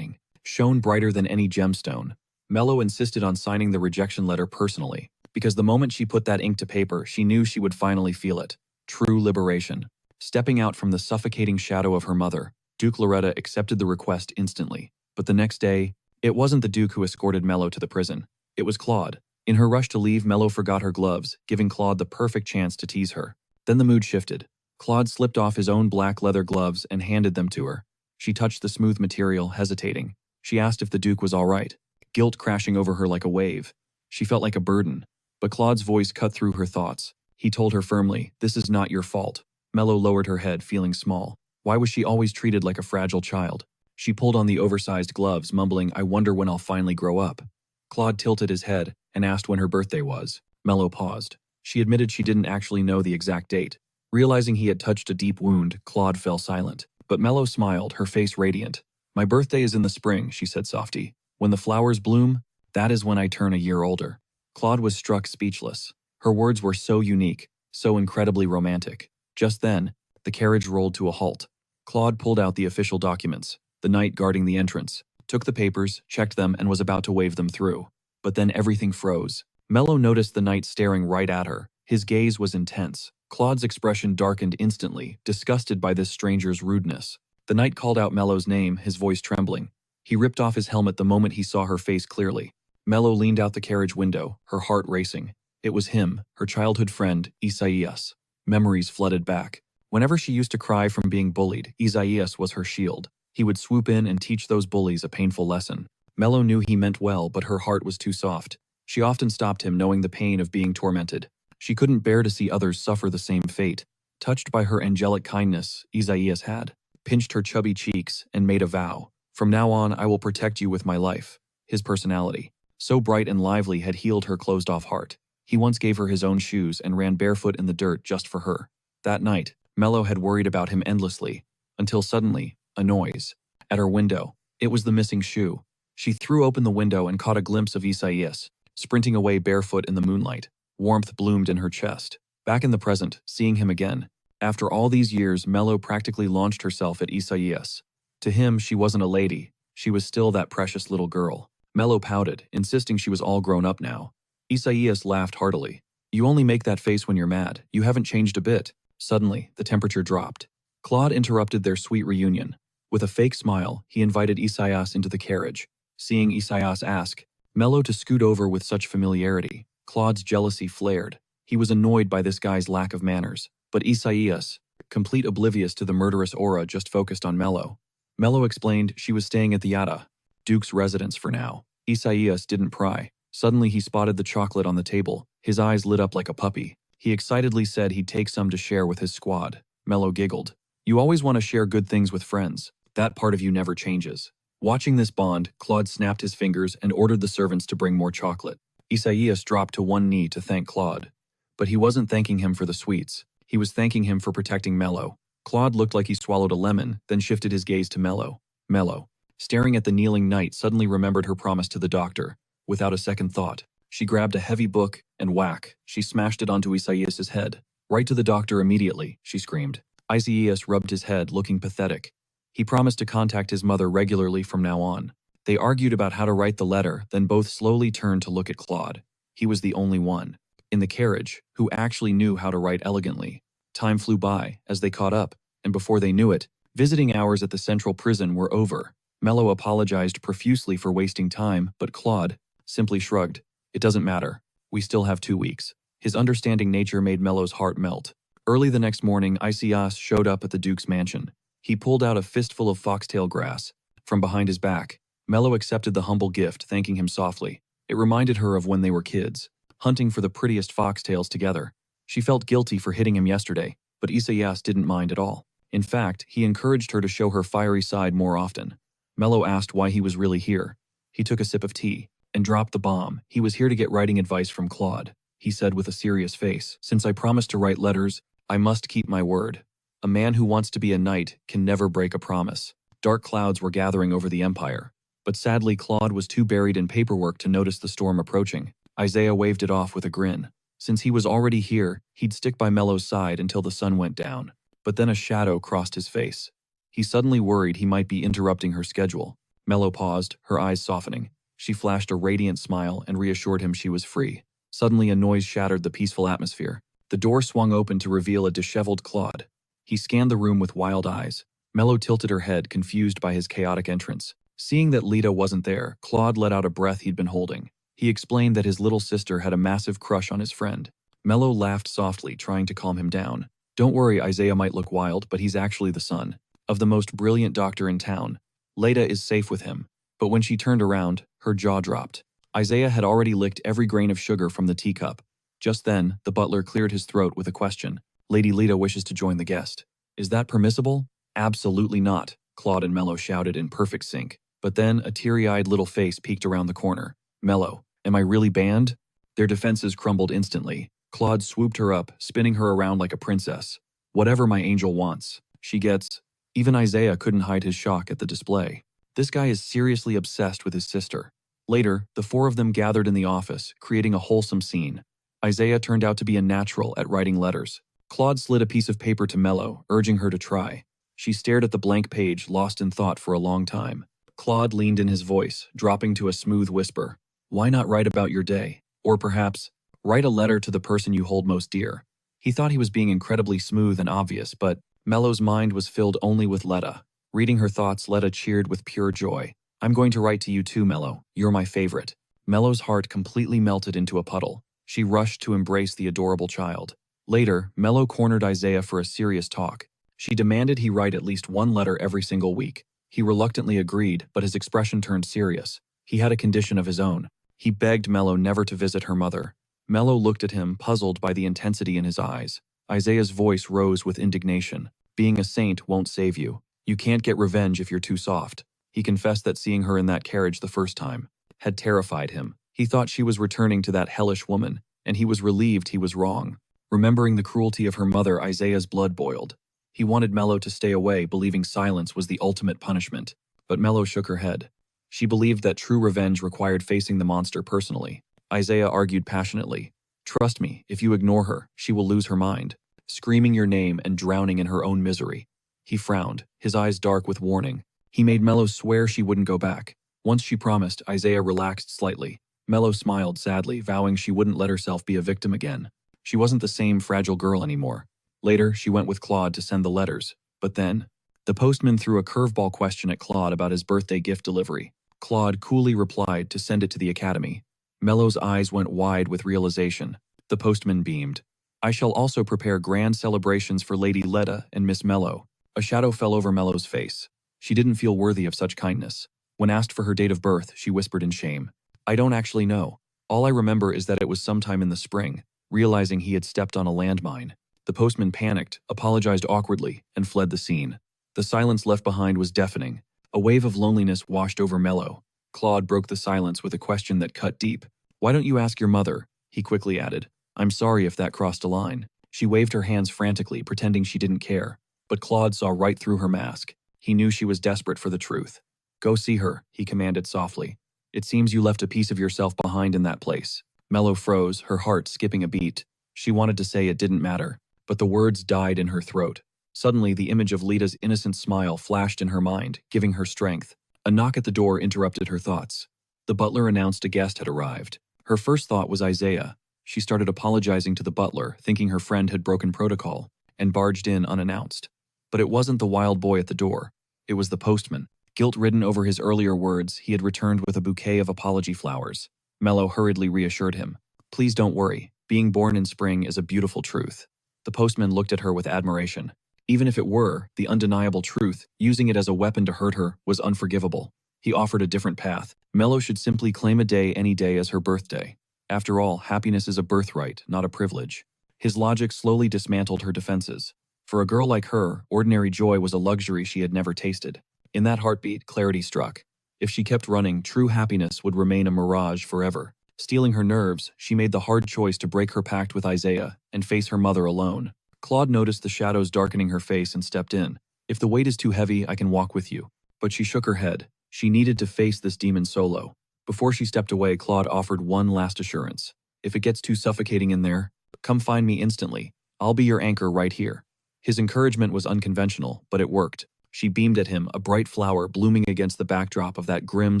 shone brighter than any gemstone. Melo insisted on signing the rejection letter personally, because the moment she put that ink to paper, she knew she would finally feel it. True liberation. Stepping out from the suffocating shadow of her mother, Duke Loretta accepted the request instantly. But the next day, it wasn't the Duke who escorted Melo to the prison. It was Claude. In her rush to leave, Melo forgot her gloves, giving Claude the perfect chance to tease her. Then the mood shifted. Claude slipped off his own black leather gloves and handed them to her. She touched the smooth material, hesitating. She asked if the Duke was all right. Guilt crashing over her like a wave. She felt like a burden. But Claude's voice cut through her thoughts. He told her firmly, "This is not your fault." Melo lowered her head, feeling small. Why was she always treated like a fragile child? She pulled on the oversized gloves, mumbling, "I wonder when I'll finally grow up." Claude tilted his head and asked when her birthday was. Melo paused. She admitted she didn't actually know the exact date. Realizing he had touched a deep wound, Claude fell silent. But Melo smiled, her face radiant. "My birthday is in the spring," she said softly. "When the flowers bloom, that is when I turn a year older." Claude was struck speechless. Her words were so unique, so incredibly romantic. Just then, the carriage rolled to a halt. Claude pulled out the official documents, the knight guarding the entrance, took the papers, checked them, and was about to wave them through. But then everything froze. Melo noticed the knight staring right at her. His gaze was intense. Claude's expression darkened instantly, disgusted by this stranger's rudeness. The knight called out Melo's name, his voice trembling. He ripped off his helmet the moment he saw her face clearly. Melo leaned out the carriage window, her heart racing. It was him, her childhood friend, Isaias. Memories flooded back. Whenever she used to cry from being bullied, Isaias was her shield. He would swoop in and teach those bullies a painful lesson. Melo knew he meant well, but her heart was too soft. She often stopped him, knowing the pain of being tormented. She couldn't bear to see others suffer the same fate. Touched by her angelic kindness, Isaias had pinched her chubby cheeks and made a vow. "From now on, I will protect you with my life." His personality, so bright and lively, had healed her closed-off heart. He once gave her his own shoes and ran barefoot in the dirt just for her. That night, Melo had worried about him endlessly, until suddenly, a noise. At her window. It was the missing shoe. She threw open the window and caught a glimpse of Isaias, sprinting away barefoot in the moonlight. Warmth bloomed in her chest. Back in the present, seeing him again. After all these years, Melo practically launched herself at Isaias. To him, she wasn't a lady. She was still that precious little girl. Melo pouted, insisting she was all grown up now. Isaias laughed heartily. "You only make that face when you're mad. You haven't changed a bit." Suddenly, the temperature dropped. Claude interrupted their sweet reunion. With a fake smile, he invited Isaias into the carriage. Seeing Isaias ask Melo to scoot over with such familiarity, Claude's jealousy flared. He was annoyed by this guy's lack of manners. But Isaias, complete oblivious to the murderous aura, just focused on Melo. Melo explained she was staying at the Yada, Duke's residence for now. Isaias didn't pry. Suddenly he spotted the chocolate on the table. His eyes lit up like a puppy. He excitedly said he'd take some to share with his squad. Melo giggled. "You always want to share good things with friends. That part of you never changes." Watching this bond, Claude snapped his fingers and ordered the servants to bring more chocolate. Isaias dropped to one knee to thank Claude. But he wasn't thanking him for the sweets. He was thanking him for protecting Melo. Claude looked like he swallowed a lemon, then shifted his gaze to Melo. Melo, staring at the kneeling knight, suddenly remembered her promise to the doctor. Without a second thought, she grabbed a heavy book and whack, she smashed it onto Isaias' head. "Right to the doctor immediately," she screamed. Isaias rubbed his head, looking pathetic. He promised to contact his mother regularly from now on. They argued about how to write the letter, then both slowly turned to look at Claude. He was the only one in the carriage who actually knew how to write elegantly. Time flew by as they caught up, and before they knew it, visiting hours at the central prison were over. Melo apologized profusely for wasting time, but Claude simply shrugged. "It doesn't matter. We still have 2 weeks." His understanding nature made Melo's heart melt. Early the next morning, Isaias showed up at the Duke's mansion. He pulled out a fistful of foxtail grass from behind his back. Melo accepted the humble gift, thanking him softly. It reminded her of when they were kids, hunting for the prettiest foxtails together. She felt guilty for hitting him yesterday, but Isaias didn't mind at all. In fact, he encouraged her to show her fiery side more often. Melo asked why he was really here. He took a sip of tea and dropped the bomb. "He was here to get writing advice from Claude," he said with a serious face. "Since I promised to write letters, I must keep my word. A man who wants to be a knight can never break a promise." Dark clouds were gathering over the empire, but sadly Claude was too buried in paperwork to notice the storm approaching. Isaiah waved it off with a grin. Since he was already here, he'd stick by Melo's side until the sun went down. But then a shadow crossed his face. He suddenly worried he might be interrupting her schedule. Melo paused, her eyes softening. She flashed a radiant smile and reassured him she was free. Suddenly a noise shattered the peaceful atmosphere. The door swung open to reveal a disheveled Claude. He scanned the room with wild eyes. Melo tilted her head, confused by his chaotic entrance. Seeing that Leta wasn't there, Claude let out a breath he'd been holding. He explained that his little sister had a massive crush on his friend. Melo laughed softly, trying to calm him down. "Don't worry, Isaiah might look wild, but he's actually the son of the most brilliant doctor in town. Leta is safe with him." But when she turned around, her jaw dropped. Isaiah had already licked every grain of sugar from the teacup. Just then, the butler cleared his throat with a question. "Lady Leta wishes to join the guest." "Is that permissible?" "Absolutely not," Claude and Melo shouted in perfect sync. But then a teary-eyed little face peeked around the corner. Melo, am I really banned? Their defenses crumbled instantly. Claude swooped her up, spinning her around like a princess. Whatever my angel wants, she gets. Even Isaiah couldn't hide his shock at the display. This guy is seriously obsessed with his sister. Later, the four of them gathered in the office, creating a wholesome scene. Isaiah turned out to be a natural at writing letters. Claude slid a piece of paper to Melo, urging her to try. She stared at the blank page, lost in thought for a long time. Claude leaned in his voice, dropping to a smooth whisper. Why not write about your day? Or perhaps, write a letter to the person you hold most dear. He thought he was being incredibly smooth and obvious, but Melo's mind was filled only with Leta. Reading her thoughts, Leta cheered with pure joy. I'm going to write to you too, Melo. You're my favorite. Melo's heart completely melted into a puddle. She rushed to embrace the adorable child. Later, Melo cornered Isaiah for a serious talk. She demanded he write at least one letter every single week. He reluctantly agreed, but his expression turned serious. He had a condition of his own. He begged Melo never to visit her mother. Melo looked at him, puzzled by the intensity in his eyes. Isaiah's voice rose with indignation. Being a saint won't save you. You can't get revenge if you're too soft. He confessed that seeing her in that carriage the first time had terrified him. He thought she was returning to that hellish woman, and he was relieved he was wrong. Remembering the cruelty of her mother, Isaiah's blood boiled. He wanted Melo to stay away, believing silence was the ultimate punishment. But Melo shook her head. She believed that true revenge required facing the monster personally. Isaiah argued passionately. Trust me, if you ignore her, she will lose her mind, screaming your name and drowning in her own misery. He frowned, his eyes dark with warning. He made Melo swear she wouldn't go back. Once she promised, Isaiah relaxed slightly. Melo smiled sadly, vowing she wouldn't let herself be a victim again. She wasn't the same fragile girl anymore. Later, she went with Claude to send the letters. But then, the postman threw a curveball question at Claude about his birthday gift delivery. Claude coolly replied to send it to the academy. Melo's eyes went wide with realization. The postman beamed. I shall also prepare grand celebrations for Lady Leta and Miss Melo. A shadow fell over Melo's face. She didn't feel worthy of such kindness. When asked for her date of birth, she whispered in shame. I don't actually know. All I remember is that it was sometime in the spring, realizing he had stepped on a landmine. The postman panicked, apologized awkwardly, and fled the scene. The silence left behind was deafening. A wave of loneliness washed over Melo. Claude broke the silence with a question that cut deep. Why don't you ask your mother? He quickly added. I'm sorry if that crossed a line. She waved her hands frantically, pretending she didn't care. But Claude saw right through her mask. He knew she was desperate for the truth. Go see her, he commanded softly. It seems you left a piece of yourself behind in that place. Melo froze, her heart skipping a beat. She wanted to say it didn't matter, but the words died in her throat. Suddenly, the image of Leta's innocent smile flashed in her mind, giving her strength. A knock at the door interrupted her thoughts. The butler announced a guest had arrived. Her first thought was Isaiah. She started apologizing to the butler, thinking her friend had broken protocol, and barged in unannounced. But it wasn't the wild boy at the door. It was the postman. Guilt-ridden over his earlier words, he had returned with a bouquet of apology flowers. Melo hurriedly reassured him. Please don't worry. Being born in spring is a beautiful truth. The postman looked at her with admiration. Even if it were, the undeniable truth, using it as a weapon to hurt her, was unforgivable. He offered a different path. Melo should simply claim a day any day as her birthday. After all, happiness is a birthright, not a privilege. His logic slowly dismantled her defenses. For a girl like her, ordinary joy was a luxury she had never tasted. In that heartbeat, clarity struck. If she kept running, true happiness would remain a mirage forever. Steeling her nerves, she made the hard choice to break her pact with Isaiah and face her mother alone. Claude noticed the shadows darkening her face and stepped in. If the weight is too heavy, I can walk with you. But she shook her head. She needed to face this demon solo. Before she stepped away, Claude offered one last assurance. If it gets too suffocating in there, come find me instantly. I'll be your anchor right here. His encouragement was unconventional, but it worked. She beamed at him, a bright flower blooming against the backdrop of that grim,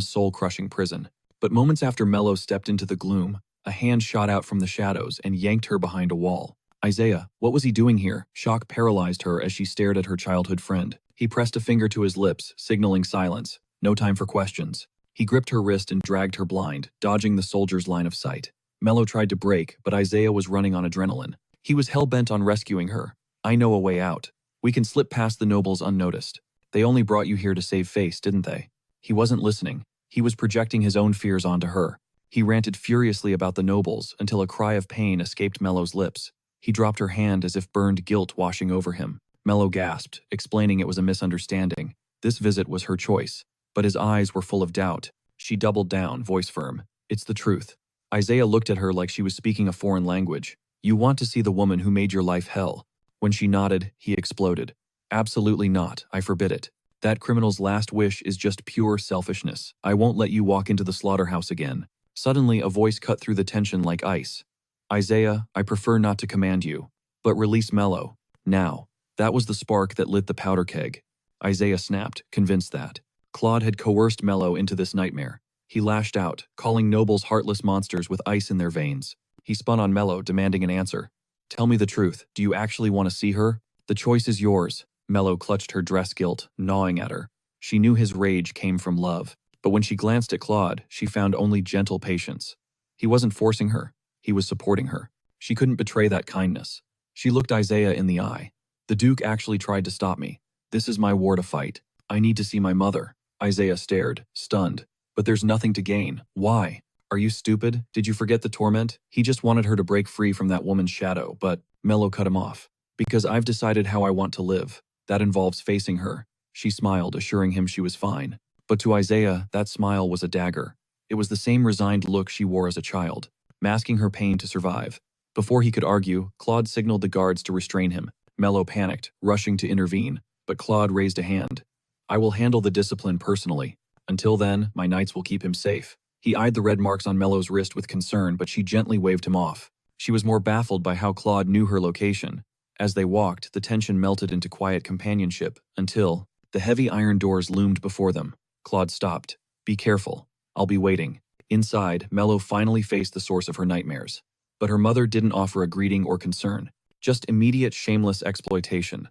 soul-crushing prison. But moments after Melo stepped into the gloom, a hand shot out from the shadows and yanked her behind a wall. Isaiah, what was he doing here? Shock paralyzed her as she stared at her childhood friend. He pressed a finger to his lips, signaling silence. No time for questions. He gripped her wrist and dragged her blind, dodging the soldier's line of sight. Melo tried to break, but Isaiah was running on adrenaline. He was hell-bent on rescuing her. I know a way out. We can slip past the nobles unnoticed. They only brought you here to save face, didn't they? He wasn't listening. He was projecting his own fears onto her. He ranted furiously about the nobles until a cry of pain escaped Melo's lips. He dropped her hand as if burned guilt washing over him. Melo gasped, explaining it was a misunderstanding. This visit was her choice, but his eyes were full of doubt. She doubled down, voice firm. It's the truth. Isaiah looked at her like she was speaking a foreign language. You want to see the woman who made your life hell. When she nodded, he exploded. Absolutely not, I forbid it. That criminal's last wish is just pure selfishness. I won't let you walk into the slaughterhouse again. Suddenly, a voice cut through the tension like ice. Isaiah, I prefer not to command you, but release Melo. Now. That was the spark that lit the powder keg. Isaiah snapped, convinced that Claude had coerced Melo into this nightmare. He lashed out, calling nobles heartless monsters with ice in their veins. He spun on Melo, demanding an answer. Tell me the truth, do you actually want to see her? The choice is yours. Melo clutched her dress gilt, gnawing at her. She knew his rage came from love, but when she glanced at Claude, she found only gentle patience. He wasn't forcing her, he was supporting her. She couldn't betray that kindness. She looked Isaiah in the eye. The Duke actually tried to stop me. This is my war to fight. I need to see my mother. Isaiah stared, stunned. But there's nothing to gain. Why? Are you stupid? Did you forget the torment? He just wanted her to break free from that woman's shadow, but Melo cut him off. Because I've decided how I want to live. That involves facing her. She smiled, assuring him she was fine. But to Isaiah, that smile was a dagger. It was the same resigned look she wore as a child, masking her pain to survive. Before he could argue, Claude signaled the guards to restrain him. Melo panicked, rushing to intervene, but Claude raised a hand. I will handle the discipline personally. Until then, my knights will keep him safe. He eyed the red marks on Melo's wrist with concern, but she gently waved him off. She was more baffled by how Claude knew her location. As they walked, the tension melted into quiet companionship, until the heavy iron doors loomed before them. Claude stopped. Be careful. I'll be waiting. Inside, Melo finally faced the source of her nightmares. But her mother didn't offer a greeting or concern. Just immediate shameless exploitation.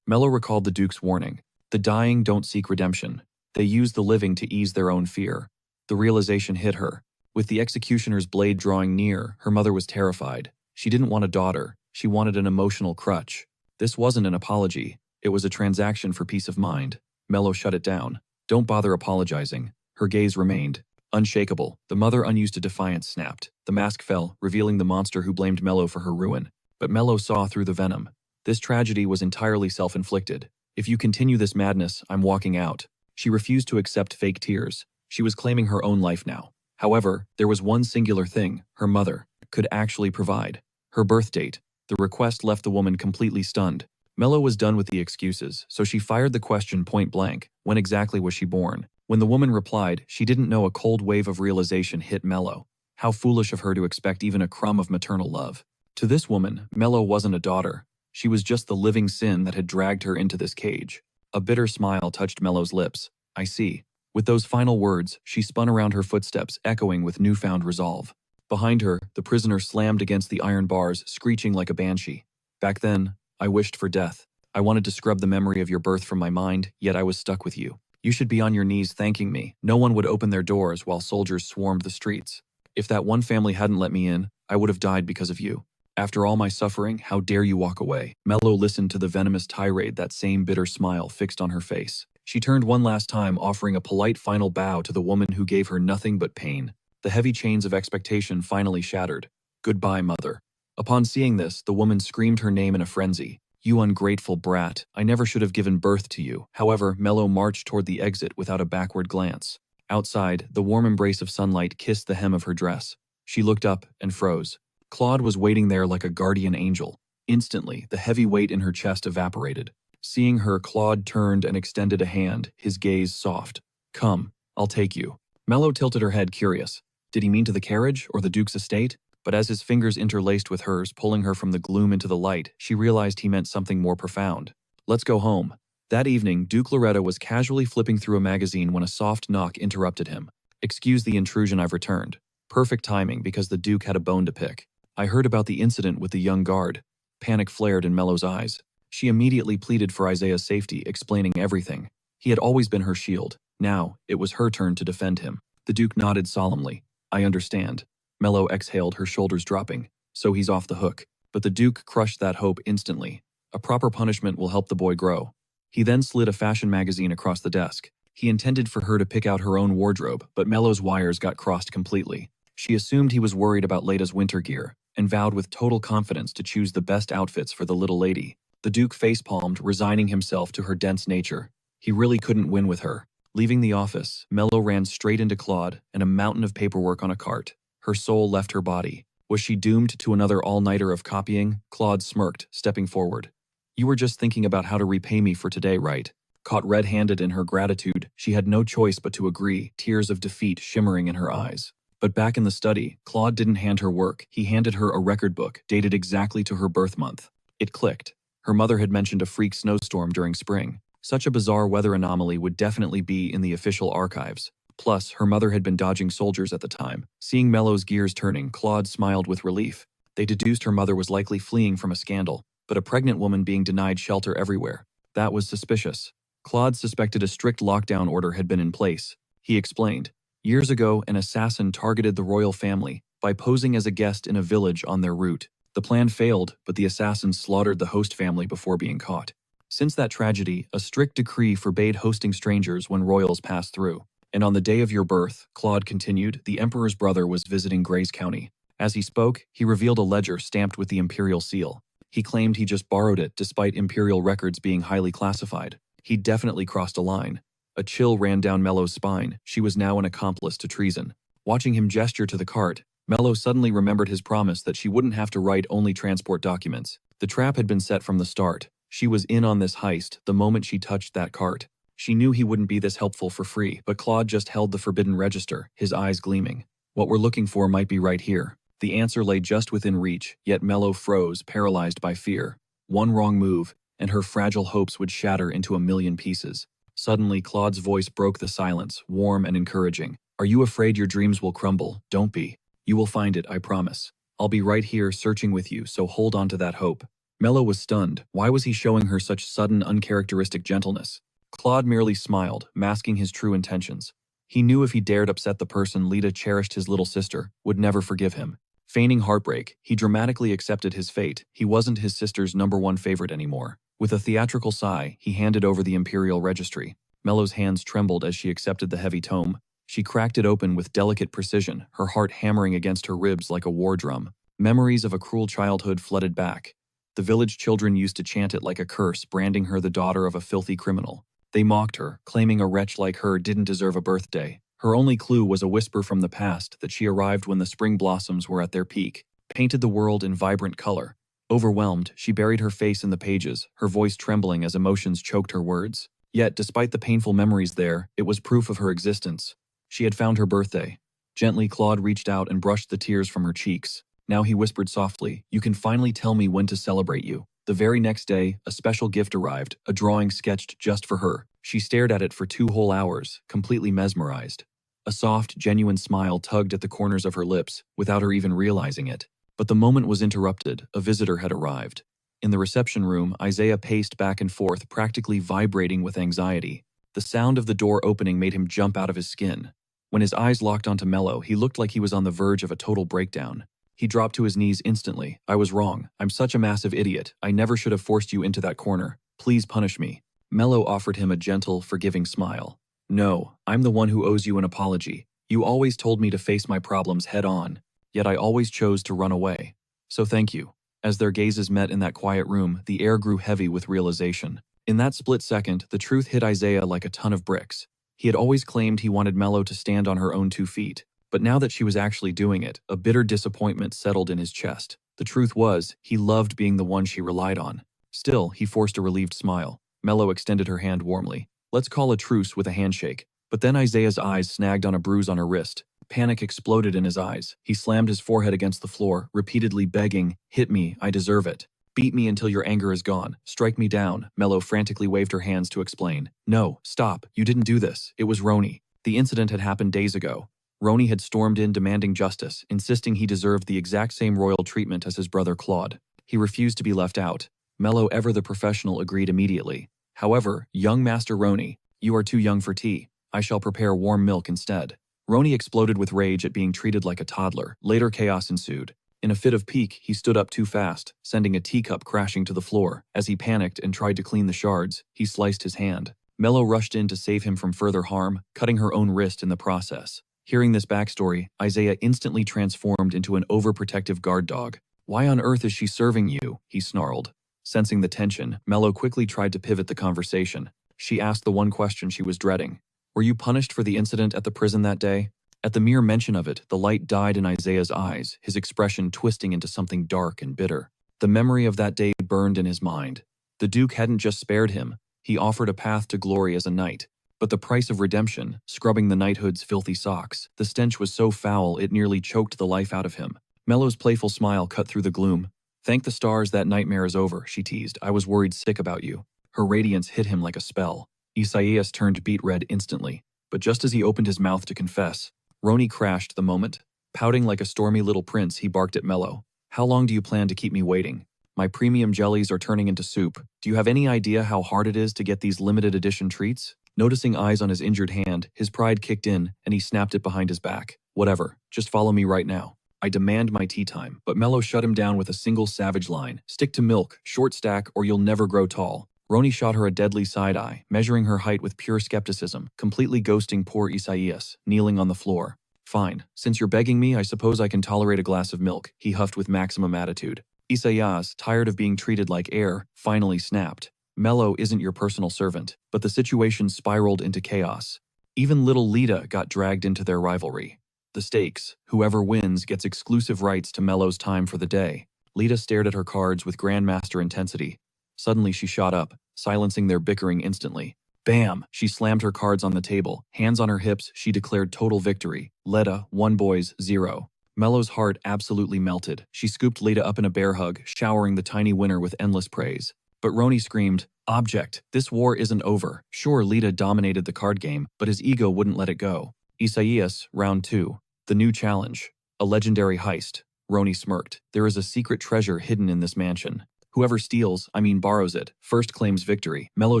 Melo recalled the Duke's warning. The dying don't seek redemption. They use the living to ease their own fear. The realization hit her. With the executioner's blade drawing near, her mother was terrified. She didn't want a daughter. She wanted an emotional crutch. This wasn't an apology. It was a transaction for peace of mind. Melo shut it down. Don't bother apologizing. Her gaze remained unshakable. The mother unused a defiance snapped. The mask fell, revealing the monster who blamed Melo for her ruin. But Melo saw through the venom. This tragedy was entirely self-inflicted. If you continue this madness, I'm walking out. She refused to accept fake tears. She was claiming her own life now. However, there was one singular thing her mother could actually provide. Her birth date. The request left the woman completely stunned. Melo was done with the excuses, so she fired the question point blank. When exactly was she born? When the woman replied, she didn't know a cold wave of realization hit Melo. How foolish of her to expect even a crumb of maternal love. To this woman, Melo wasn't a daughter. She was just the living sin that had dragged her into this cage. A bitter smile touched Melo's lips. I see. With those final words, she spun around, her footsteps echoing with newfound resolve. Behind her, the prisoner slammed against the iron bars, screeching like a banshee. Back then, I wished for death. I wanted to scrub the memory of your birth from my mind, yet I was stuck with you. You should be on your knees thanking me. No one would open their doors while soldiers swarmed the streets. If that one family hadn't let me in, I would have died because of you. After all my suffering, how dare you walk away? Melo listened to the venomous tirade, that same bitter smile fixed on her face. She turned one last time, offering a polite final bow to the woman who gave her nothing but pain. The heavy chains of expectation finally shattered. Goodbye, mother. Upon seeing this, the woman screamed her name in a frenzy. You ungrateful brat, I never should have given birth to you. However, Melo marched toward the exit without a backward glance. Outside, the warm embrace of sunlight kissed the hem of her dress. She looked up and froze. Claude was waiting there like a guardian angel. Instantly, the heavy weight in her chest evaporated. Seeing her, Claude turned and extended a hand, his gaze soft. Come, I'll take you. Melo tilted her head, curious. Did he mean to the carriage or the Duke's estate? But as his fingers interlaced with hers, pulling her from the gloom into the light, she realized he meant something more profound. Let's go home. That evening, Duke Loretta was casually flipping through a magazine when a soft knock interrupted him. Excuse the intrusion, I've returned. Perfect timing because the Duke had a bone to pick. I heard about the incident with the young guard. Panic flared in Melo's eyes. She immediately pleaded for Isaiah's safety, explaining everything. He had always been her shield. Now, it was her turn to defend him. The Duke nodded solemnly. I understand. Melo exhaled, her shoulders dropping. So he's off the hook. But the Duke crushed that hope instantly. A proper punishment will help the boy grow. He then slid a fashion magazine across the desk. He intended for her to pick out her own wardrobe, but Melo's wires got crossed completely. She assumed he was worried about Leta's winter gear, and vowed with total confidence to choose the best outfits for the little lady. The Duke facepalmed, resigning himself to her dense nature. He really couldn't win with her. Leaving the office, Melo ran straight into Claude and a mountain of paperwork on a cart. Her soul left her body. Was she doomed to another all-nighter of copying? Claude smirked, stepping forward. You were just thinking about how to repay me for today, right? Caught red-handed in her gratitude, she had no choice but to agree, tears of defeat shimmering in her eyes. But back in the study, Claude didn't hand her work. He handed her a record book, dated exactly to her birth month. It clicked. Her mother had mentioned a freak snowstorm during spring. Such a bizarre weather anomaly would definitely be in the official archives. Plus, her mother had been dodging soldiers at the time. Seeing Melo's gears turning, Claude smiled with relief. They deduced her mother was likely fleeing from a scandal, but a pregnant woman being denied shelter everywhere. That was suspicious. Claude suspected a strict lockdown order had been in place. He explained. Years ago, an assassin targeted the royal family by posing as a guest in a village on their route. The plan failed, but the assassin slaughtered the host family before being caught. Since that tragedy, a strict decree forbade hosting strangers when royals passed through. And on the day of your birth, Claude continued, the emperor's brother was visiting Grays County. As he spoke, he revealed a ledger stamped with the imperial seal. He claimed he just borrowed it despite imperial records being highly classified. He definitely crossed a line. A chill ran down Melo's spine. She was now an accomplice to treason. Watching him gesture to the cart, Melo suddenly remembered his promise that she wouldn't have to write only transport documents. The trap had been set from the start. She was in on this heist the moment she touched that cart. She knew he wouldn't be this helpful for free, but Claude just held the forbidden register, his eyes gleaming. What we're looking for might be right here. The answer lay just within reach, yet Melo froze, paralyzed by fear. One wrong move, and her fragile hopes would shatter into a million pieces. Suddenly, Claude's voice broke the silence, warm and encouraging. Are you afraid your dreams will crumble? Don't be. You will find it, I promise. I'll be right here searching with you, so hold on to that hope. Melo was stunned. Why was he showing her such sudden, uncharacteristic gentleness? Claude merely smiled, masking his true intentions. He knew if he dared upset the person Leta cherished his little sister, would never forgive him. Feigning heartbreak, he dramatically accepted his fate. He wasn't his sister's #1 favorite anymore. With a theatrical sigh, he handed over the imperial registry. Melo's hands trembled as she accepted the heavy tome. She cracked it open with delicate precision, her heart hammering against her ribs like a war drum. Memories of a cruel childhood flooded back. The village children used to chant it like a curse, branding her the daughter of a filthy criminal. They mocked her, claiming a wretch like her didn't deserve a birthday. Her only clue was a whisper from the past that she arrived when the spring blossoms were at their peak, painted the world in vibrant color. Overwhelmed, she buried her face in the pages, her voice trembling as emotions choked her words. Yet, despite the painful memories there, it was proof of her existence. She had found her birthday. Gently, Claude reached out and brushed the tears from her cheeks. Now he whispered softly, you can finally tell me when to celebrate you. The very next day, a special gift arrived, a drawing sketched just for her. She stared at it for 2 whole hours, completely mesmerized. A soft, genuine smile tugged at the corners of her lips, without her even realizing it. But the moment was interrupted. A visitor had arrived. In the reception room, Isaiah paced back and forth, practically vibrating with anxiety. The sound of the door opening made him jump out of his skin. When his eyes locked onto Melo, he looked like he was on the verge of a total breakdown. He dropped to his knees instantly. I was wrong. I'm such a massive idiot. I never should have forced you into that corner. Please punish me. Melo offered him a gentle, forgiving smile. No, I'm the one who owes you an apology. You always told me to face my problems head on, yet I always chose to run away. So thank you. As their gazes met in that quiet room, the air grew heavy with realization. In that split second, the truth hit Isaiah like a ton of bricks. He had always claimed he wanted Melo to stand on her own 2 feet. But now that she was actually doing it, a bitter disappointment settled in his chest. The truth was, he loved being the one she relied on. Still, he forced a relieved smile. Melo extended her hand warmly. Let's call a truce with a handshake. But then Isaiah's eyes snagged on a bruise on her wrist. Panic exploded in his eyes. He slammed his forehead against the floor, repeatedly begging, hit me, I deserve it. Beat me until your anger is gone. Strike me down. Melo frantically waved her hands to explain. No, stop. You didn't do this. It was Roni. The incident had happened days ago. Roni had stormed in demanding justice, insisting he deserved the exact same royal treatment as his brother Claude. He refused to be left out. Melo, ever the professional, agreed immediately. However, young Master Roni, you are too young for tea. I shall prepare warm milk instead. Roni exploded with rage at being treated like a toddler. Later, chaos ensued. In a fit of pique, he stood up too fast, sending a teacup crashing to the floor. As he panicked and tried to clean the shards, he sliced his hand. Melo rushed in to save him from further harm, cutting her own wrist in the process. Hearing this backstory, Isaiah instantly transformed into an overprotective guard dog. Why on earth is she serving you? He snarled. Sensing the tension, Melo quickly tried to pivot the conversation. she asked the one question she was dreading. Were you punished for the incident at the prison that day? At the mere mention of it, the light died in Isaiah's eyes, his expression twisting into something dark and bitter. The memory of that day burned in his mind. The Duke hadn't just spared him, he offered a path to glory as a knight. But the price of redemption, scrubbing the knighthood's filthy socks, the stench was so foul it nearly choked the life out of him. Melo's playful smile cut through the gloom. Thank the stars that nightmare is over, she teased. I was worried sick about you. Her radiance hit him like a spell. Isaias turned beet red instantly. But just as he opened his mouth to confess, Roni crashed the moment. Pouting like a stormy little prince, he barked at Melo. How long do you plan to keep me waiting? My premium jellies are turning into soup. Do you have any idea how hard it is to get these limited edition treats? Noticing eyes on his injured hand, his pride kicked in, and he snapped it behind his back. Whatever, just follow me right now. I demand my tea time. But Melo shut him down with a single savage line. Stick to milk, short stack, or you'll never grow tall. Roni shot her a deadly side-eye, measuring her height with pure skepticism, completely ghosting poor Isaias, kneeling on the floor. Fine, since you're begging me, I suppose I can tolerate a glass of milk, he huffed with maximum attitude. Isaias, tired of being treated like air, finally snapped. Melo isn't your personal servant, but the situation spiraled into chaos. Even little Leta got dragged into their rivalry. The stakes, whoever wins gets exclusive rights to Melo's time for the day. Leta stared at her cards with grandmaster intensity. Suddenly she shot up, silencing their bickering instantly. Bam! She slammed her cards on the table. Hands on her hips, she declared total victory. Leta, 1 boys, 0. Melo's heart absolutely melted. She scooped Leta up in a bear hug, showering the tiny winner with endless praise. But Roni screamed, Object, this war isn't over. Sure, Leta dominated the card game, but his ego wouldn't let it go. Isaias, round 2. The new challenge. A legendary heist. Roni smirked. There is a secret treasure hidden in this mansion. Whoever steals, borrows it, first claims victory. Melo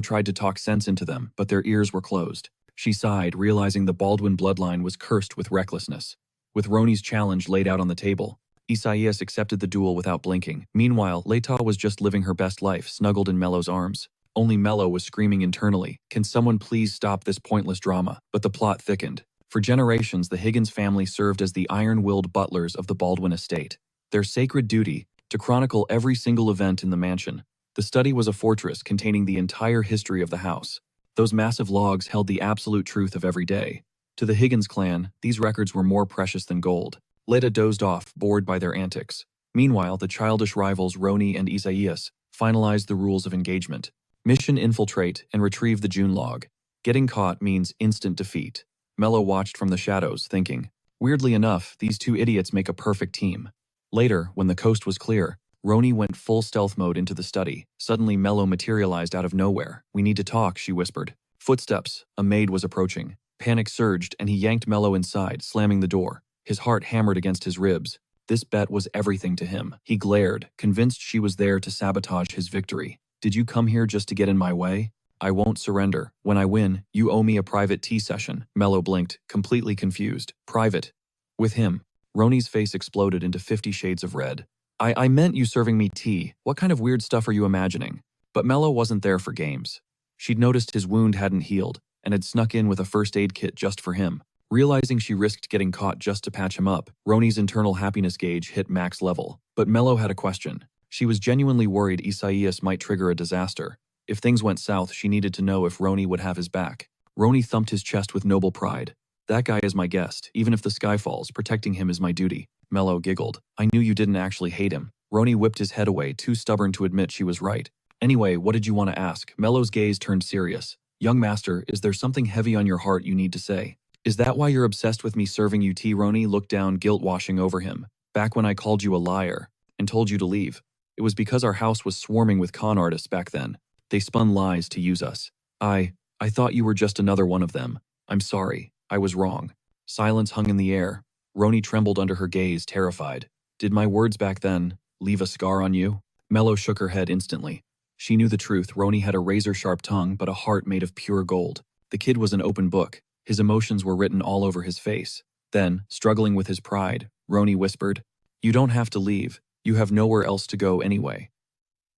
tried to talk sense into them, but their ears were closed. She sighed, realizing the Baldwin bloodline was cursed with recklessness. With Roni's challenge laid out on the table, Isaias accepted the duel without blinking. Meanwhile, Leta was just living her best life, snuggled in Melo's arms. Only Melo was screaming internally, can someone please stop this pointless drama? But the plot thickened. For generations, the Higgins family served as the iron-willed butlers of the Baldwin estate. Their sacred duty, to chronicle every single event in the mansion. The study was a fortress containing the entire history of the house. Those massive logs held the absolute truth of every day. To the Higgins clan, these records were more precious than gold. Leta dozed off, bored by their antics. Meanwhile, the childish rivals Roni and Isaias finalized the rules of engagement. Mission: infiltrate and retrieve the June log. Getting caught means instant defeat. Melo watched from the shadows, thinking, weirdly enough, these two idiots make a perfect team. Later, when the coast was clear, Roni went full stealth mode into the study. Suddenly, Melo materialized out of nowhere. We need to talk, she whispered. Footsteps. A maid was approaching. Panic surged, and he yanked Melo inside, slamming the door. His heart hammered against his ribs. This bet was everything to him. He glared, convinced she was there to sabotage his victory. Did you come here just to get in my way? I won't surrender. When I win, you owe me a private tea session. Melo blinked, completely confused. Private. With him. Roni's face exploded into 50 shades of red. I meant you serving me tea. What kind of weird stuff are you imagining? But Melo wasn't there for games. She'd noticed his wound hadn't healed, and had snuck in with a first aid kit just for him. Realizing she risked getting caught just to patch him up, Roni's internal happiness gauge hit max level. But Melo had a question. She was genuinely worried Isaias might trigger a disaster. If things went south, she needed to know if Roni would have his back. Roni thumped his chest with noble pride. That guy is my guest. Even if the sky falls, protecting him is my duty. Melo giggled. I knew you didn't actually hate him. Roni whipped his head away, too stubborn to admit she was right. Anyway, what did you want to ask? Melo's gaze turned serious. Young master, is there something heavy on your heart you need to say? Is that why you're obsessed with me serving you tea? Roni looked down, guilt washing over him. Back when I called you a liar and told you to leave. It was because our house was swarming with con artists back then. They spun lies to use us. I thought you were just another one of them. I'm sorry. I was wrong. Silence hung in the air. Roni trembled under her gaze, terrified. Did my words back then leave a scar on you? Melo shook her head instantly. She knew the truth. Roni had a razor-sharp tongue, but a heart made of pure gold. The kid was an open book. His emotions were written all over his face. Then, struggling with his pride, Roni whispered, You don't have to leave. You have nowhere else to go anyway.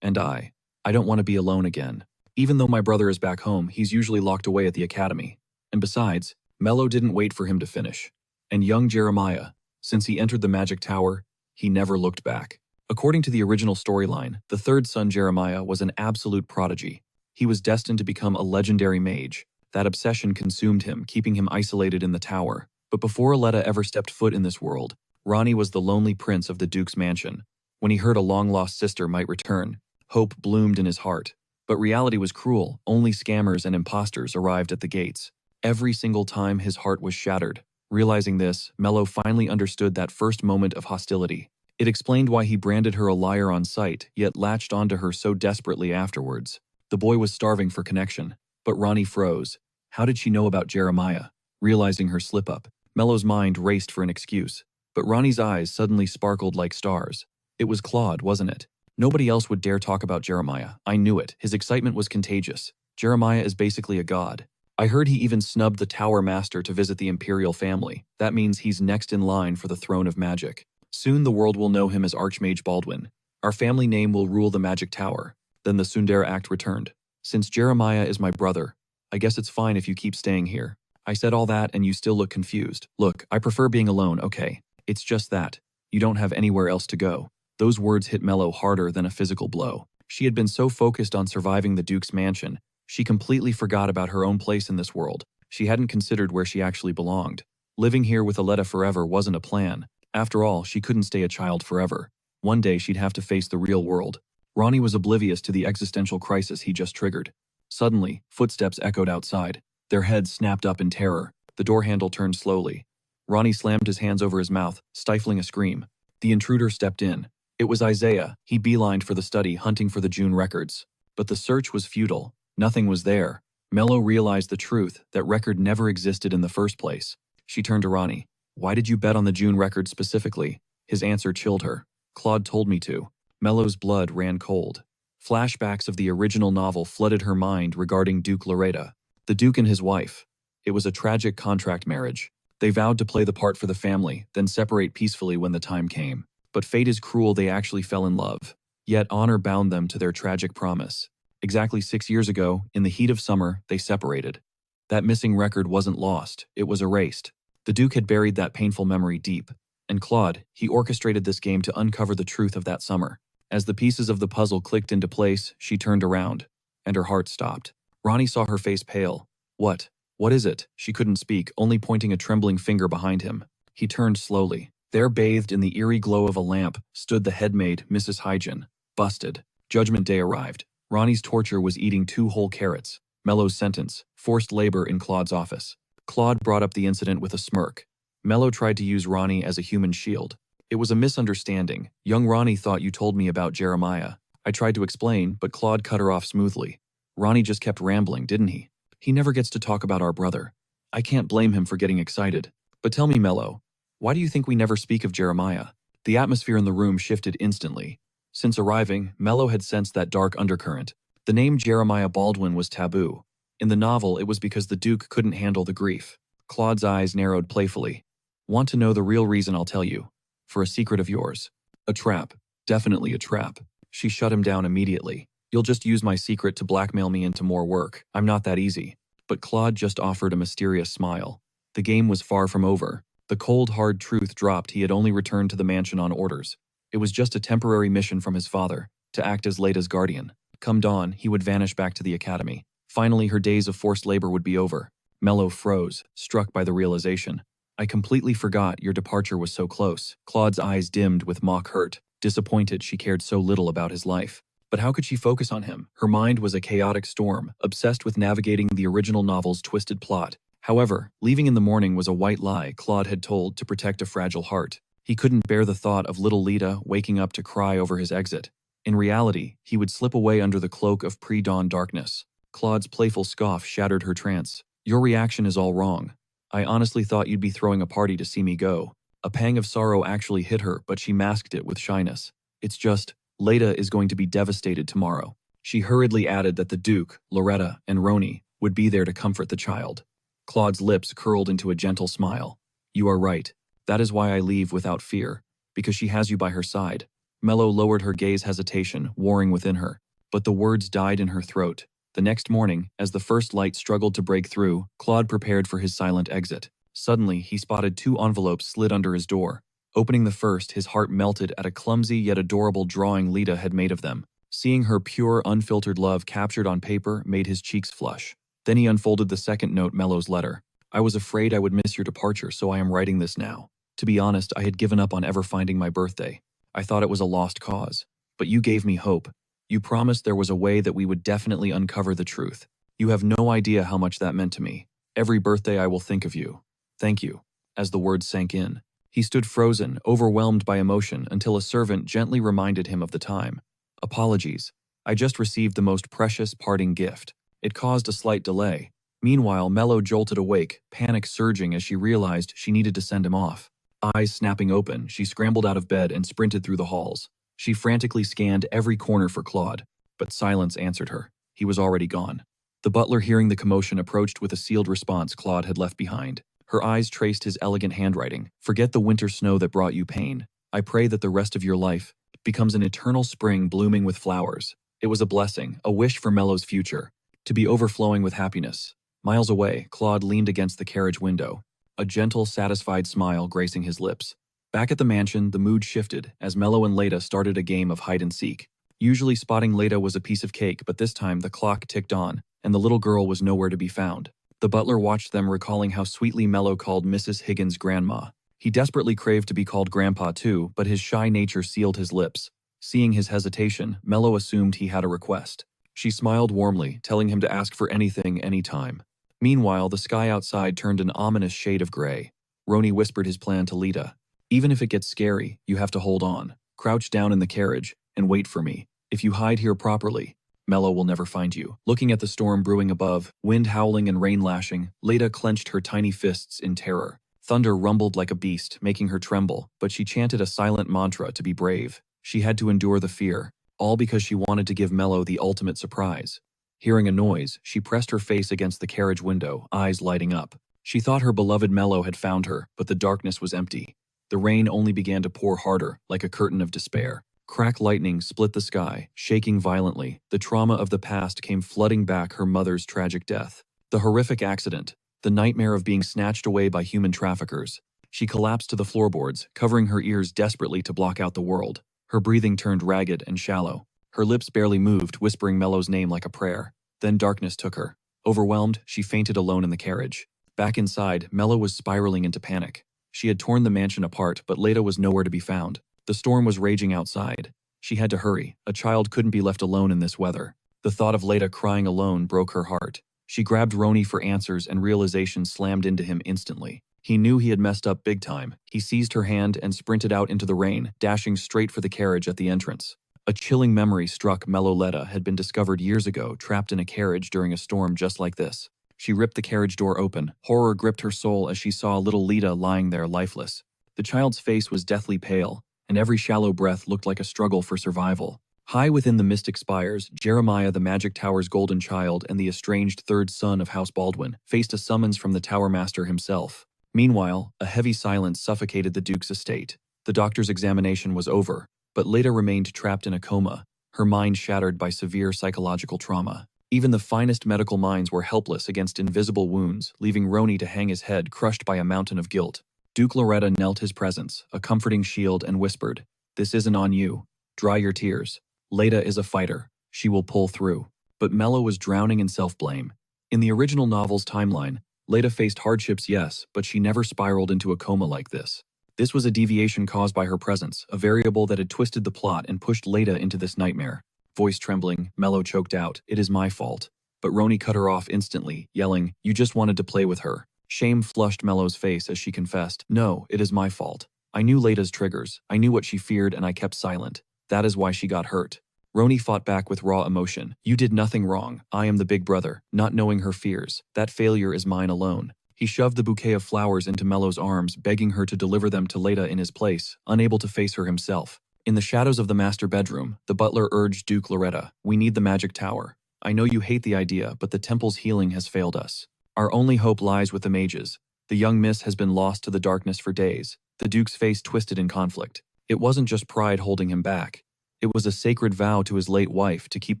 And I don't want to be alone again. Even though my brother is back home, he's usually locked away at the academy. And besides, Melo didn't wait for him to finish. And young Jeremiah, since he entered the magic tower, he never looked back. According to the original storyline, the third son Jeremiah was an absolute prodigy. He was destined to become a legendary mage. That obsession consumed him, keeping him isolated in the tower. But before Leta ever stepped foot in this world, Ronnie was the lonely prince of the Duke's mansion. When he heard a long-lost sister might return, hope bloomed in his heart. But reality was cruel. Only scammers and imposters arrived at the gates. Every single time his heart was shattered. Realizing this, Melo finally understood that first moment of hostility. It explained why he branded her a liar on sight, yet latched onto her so desperately afterwards. The boy was starving for connection. But Ronnie froze. How did she know about Jeremiah? Realizing her slip-up, Melo's mind raced for an excuse. But Ronnie's eyes suddenly sparkled like stars. It was Claude, wasn't it? Nobody else would dare talk about Jeremiah. I knew it. His excitement was contagious. Jeremiah is basically a god. I heard he even snubbed the Tower Master to visit the Imperial family. That means he's next in line for the throne of magic. Soon the world will know him as Archmage Baldwin. Our family name will rule the Magic Tower. Then the Tsundere act returned. Since Jeremiah is my brother, I guess it's fine if you keep staying here. I said all that and you still look confused. Look, I prefer being alone, okay? It's just that. You don't have anywhere else to go. Those words hit Melo harder than a physical blow. She had been so focused on surviving the Duke's mansion, she completely forgot about her own place in this world. She hadn't considered where she actually belonged. Living here with Leta forever wasn't a plan. After all, she couldn't stay a child forever. One day she'd have to face the real world. Ronnie was oblivious to the existential crisis he just triggered. Suddenly, footsteps echoed outside. Their heads snapped up in terror. The door handle turned slowly. Ronnie slammed his hands over his mouth, stifling a scream. The intruder stepped in. It was Isaiah. He beelined for the study, hunting for the June records. But the search was futile. Nothing was there. Melo realized the truth, that record never existed in the first place. She turned to Ronnie. Why did you bet on the June record specifically? His answer chilled her. Claude told me to. Melo's blood ran cold. Flashbacks of the original novel flooded her mind regarding Duke Loretta. The Duke and his wife. It was a tragic contract marriage. They vowed to play the part for the family, then separate peacefully when the time came. But fate is cruel, they actually fell in love. Yet honor bound them to their tragic promise. Exactly 6 years ago, in the heat of summer, they separated. That missing record wasn't lost, it was erased. The Duke had buried that painful memory deep. And Claude, he orchestrated this game to uncover the truth of that summer. As the pieces of the puzzle clicked into place, she turned around. And her heart stopped. Ronnie saw her face pale. What? What is it? She couldn't speak, only pointing a trembling finger behind him. He turned slowly. There, bathed in the eerie glow of a lamp, stood the headmaid, Mrs. Hygen. Busted. Judgment Day arrived. Ronnie's torture was eating 2 whole carrots. Melo's sentence, forced labor in Claude's office. Claude brought up the incident with a smirk. Melo tried to use Ronnie as a human shield. It was a misunderstanding. Young Ronnie thought you told me about Jeremiah. I tried to explain, but Claude cut her off smoothly. Ronnie just kept rambling, didn't he? He never gets to talk about our brother. I can't blame him for getting excited. But tell me, Melo, why do you think we never speak of Jeremiah? The atmosphere in the room shifted instantly. Since arriving, Melo had sensed that dark undercurrent. The name Jeremiah Baldwin was taboo. In the novel, it was because the Duke couldn't handle the grief. Claude's eyes narrowed playfully. Want to know the real reason? I'll tell you. For a secret of yours. A trap. Definitely a trap. She shut him down immediately. You'll just use my secret to blackmail me into more work. I'm not that easy. But Claude just offered a mysterious smile. The game was far from over. The cold, hard truth dropped. He had only returned to the mansion on orders. It was just a temporary mission from his father, to act as Leta's guardian. Come dawn, he would vanish back to the academy. Finally, her days of forced labor would be over. Melo froze, struck by the realization. I completely forgot your departure was so close. Claude's eyes dimmed with mock hurt. Disappointed she cared so little about his life. But how could she focus on him? Her mind was a chaotic storm, obsessed with navigating the original novel's twisted plot. However, leaving in the morning was a white lie Claude had told to protect a fragile heart. He couldn't bear the thought of little Leta waking up to cry over his exit. In reality, he would slip away under the cloak of pre-dawn darkness. Claude's playful scoff shattered her trance. Your reaction is all wrong. I honestly thought you'd be throwing a party to see me go. A pang of sorrow actually hit her, but she masked it with shyness. It's just, Leta is going to be devastated tomorrow. She hurriedly added that the Duke, Loretta, and Ronnie would be there to comfort the child. Claude's lips curled into a gentle smile. You are right. That is why I leave without fear, because she has you by her side. Melo lowered her gaze, hesitation warring within her, but the words died in her throat. The next morning, as the first light struggled to break through, Claude prepared for his silent exit. Suddenly, he spotted 2 envelopes slid under his door. Opening the first, his heart melted at a clumsy yet adorable drawing Leta had made of them. Seeing her pure, unfiltered love captured on paper made his cheeks flush. Then he unfolded the second note, Melo's letter. I was afraid I would miss your departure, so I am writing this now. To be honest, I had given up on ever finding my birthday. I thought it was a lost cause. But you gave me hope. You promised there was a way that we would definitely uncover the truth. You have no idea how much that meant to me. Every birthday I will think of you. Thank you. As the words sank in, he stood frozen, overwhelmed by emotion, until a servant gently reminded him of the time. Apologies. I just received the most precious parting gift. It caused a slight delay. Meanwhile, Melo jolted awake, panic surging as she realized she needed to send him off. Eyes snapping open, she scrambled out of bed and sprinted through the halls. She frantically scanned every corner for Claude, but silence answered her. He was already gone. The butler, hearing the commotion, approached with a sealed response Claude had left behind. Her eyes traced his elegant handwriting. Forget the winter snow that brought you pain. I pray that the rest of your life becomes an eternal spring blooming with flowers. It was a blessing, a wish for Melo's future, to be overflowing with happiness. Miles away, Claude leaned against the carriage window, a gentle, satisfied smile gracing his lips. Back at the mansion, the mood shifted as Melo and Leta started a game of hide-and-seek. Usually spotting Leta was a piece of cake, but this time the clock ticked on, and the little girl was nowhere to be found. The butler watched them, recalling how sweetly Melo called Mrs. Higgins grandma. He desperately craved to be called grandpa too, but his shy nature sealed his lips. Seeing his hesitation, Melo assumed he had a request. She smiled warmly, telling him to ask for anything, anytime. Meanwhile, the sky outside turned an ominous shade of gray. Roni whispered his plan to Leta. Even if it gets scary, you have to hold on. Crouch down in the carriage and wait for me. If you hide here properly, Melo will never find you. Looking at the storm brewing above, wind howling and rain lashing, Leta clenched her tiny fists in terror. Thunder rumbled like a beast, making her tremble, but she chanted a silent mantra to be brave. She had to endure the fear, all because she wanted to give Melo the ultimate surprise. Hearing a noise, she pressed her face against the carriage window, eyes lighting up. She thought her beloved Melo had found her, but the darkness was empty. The rain only began to pour harder, like a curtain of despair. Crack lightning split the sky, shaking violently. The trauma of the past came flooding back, her mother's tragic death, the horrific accident, the nightmare of being snatched away by human traffickers. She collapsed to the floorboards, covering her ears desperately to block out the world. Her breathing turned ragged and shallow. Her lips barely moved, whispering Melo's name like a prayer. Then darkness took her. Overwhelmed, she fainted alone in the carriage. Back inside, Melo was spiraling into panic. She had torn the mansion apart, but Leta was nowhere to be found. The storm was raging outside. She had to hurry. A child couldn't be left alone in this weather. The thought of Leta crying alone broke her heart. She grabbed Roni for answers, and realization slammed into him instantly. He knew he had messed up big time. He seized her hand and sprinted out into the rain, dashing straight for the carriage at the entrance. A chilling memory struck Melo. Leta had been discovered years ago, trapped in a carriage during a storm just like this. She ripped the carriage door open. Horror gripped her soul as she saw little Leta lying there lifeless. The child's face was deathly pale, and every shallow breath looked like a struggle for survival. High within the mystic spires, Jeremiah, the Magic Tower's golden child and the estranged third son of House Baldwin, faced a summons from the Tower Master himself. Meanwhile, a heavy silence suffocated the Duke's estate. The doctor's examination was over, but Leta remained trapped in a coma, her mind shattered by severe psychological trauma. Even the finest medical minds were helpless against invisible wounds, leaving Roni to hang his head crushed by a mountain of guilt. Duke Loretta knelt his presence, a comforting shield, and whispered, "This isn't on you. Dry your tears. Leta is a fighter. She will pull through." But Melo was drowning in self-blame. In the original novel's timeline, Leta faced hardships, yes, but she never spiraled into a coma like this. This was a deviation caused by her presence, a variable that had twisted the plot and pushed Leta into this nightmare. Voice trembling, Melo choked out, "It is my fault." But Roni cut her off instantly, yelling, "You just wanted to play with her." Shame flushed Melo's face as she confessed, "No, it is my fault. I knew Leta's triggers. I knew what she feared, and I kept silent. That is why she got hurt." Roni fought back with raw emotion. "You did nothing wrong. I am the big brother, not knowing her fears. That failure is mine alone." He shoved the bouquet of flowers into Melo's arms, begging her to deliver them to Leta in his place, unable to face her himself. In the shadows of the master bedroom, the butler urged Duke Loretta, "We need the magic tower. I know you hate the idea, but the temple's healing has failed us. Our only hope lies with the mages. The young miss has been lost to the darkness for days." The Duke's face twisted in conflict. It wasn't just pride holding him back. It was a sacred vow to his late wife to keep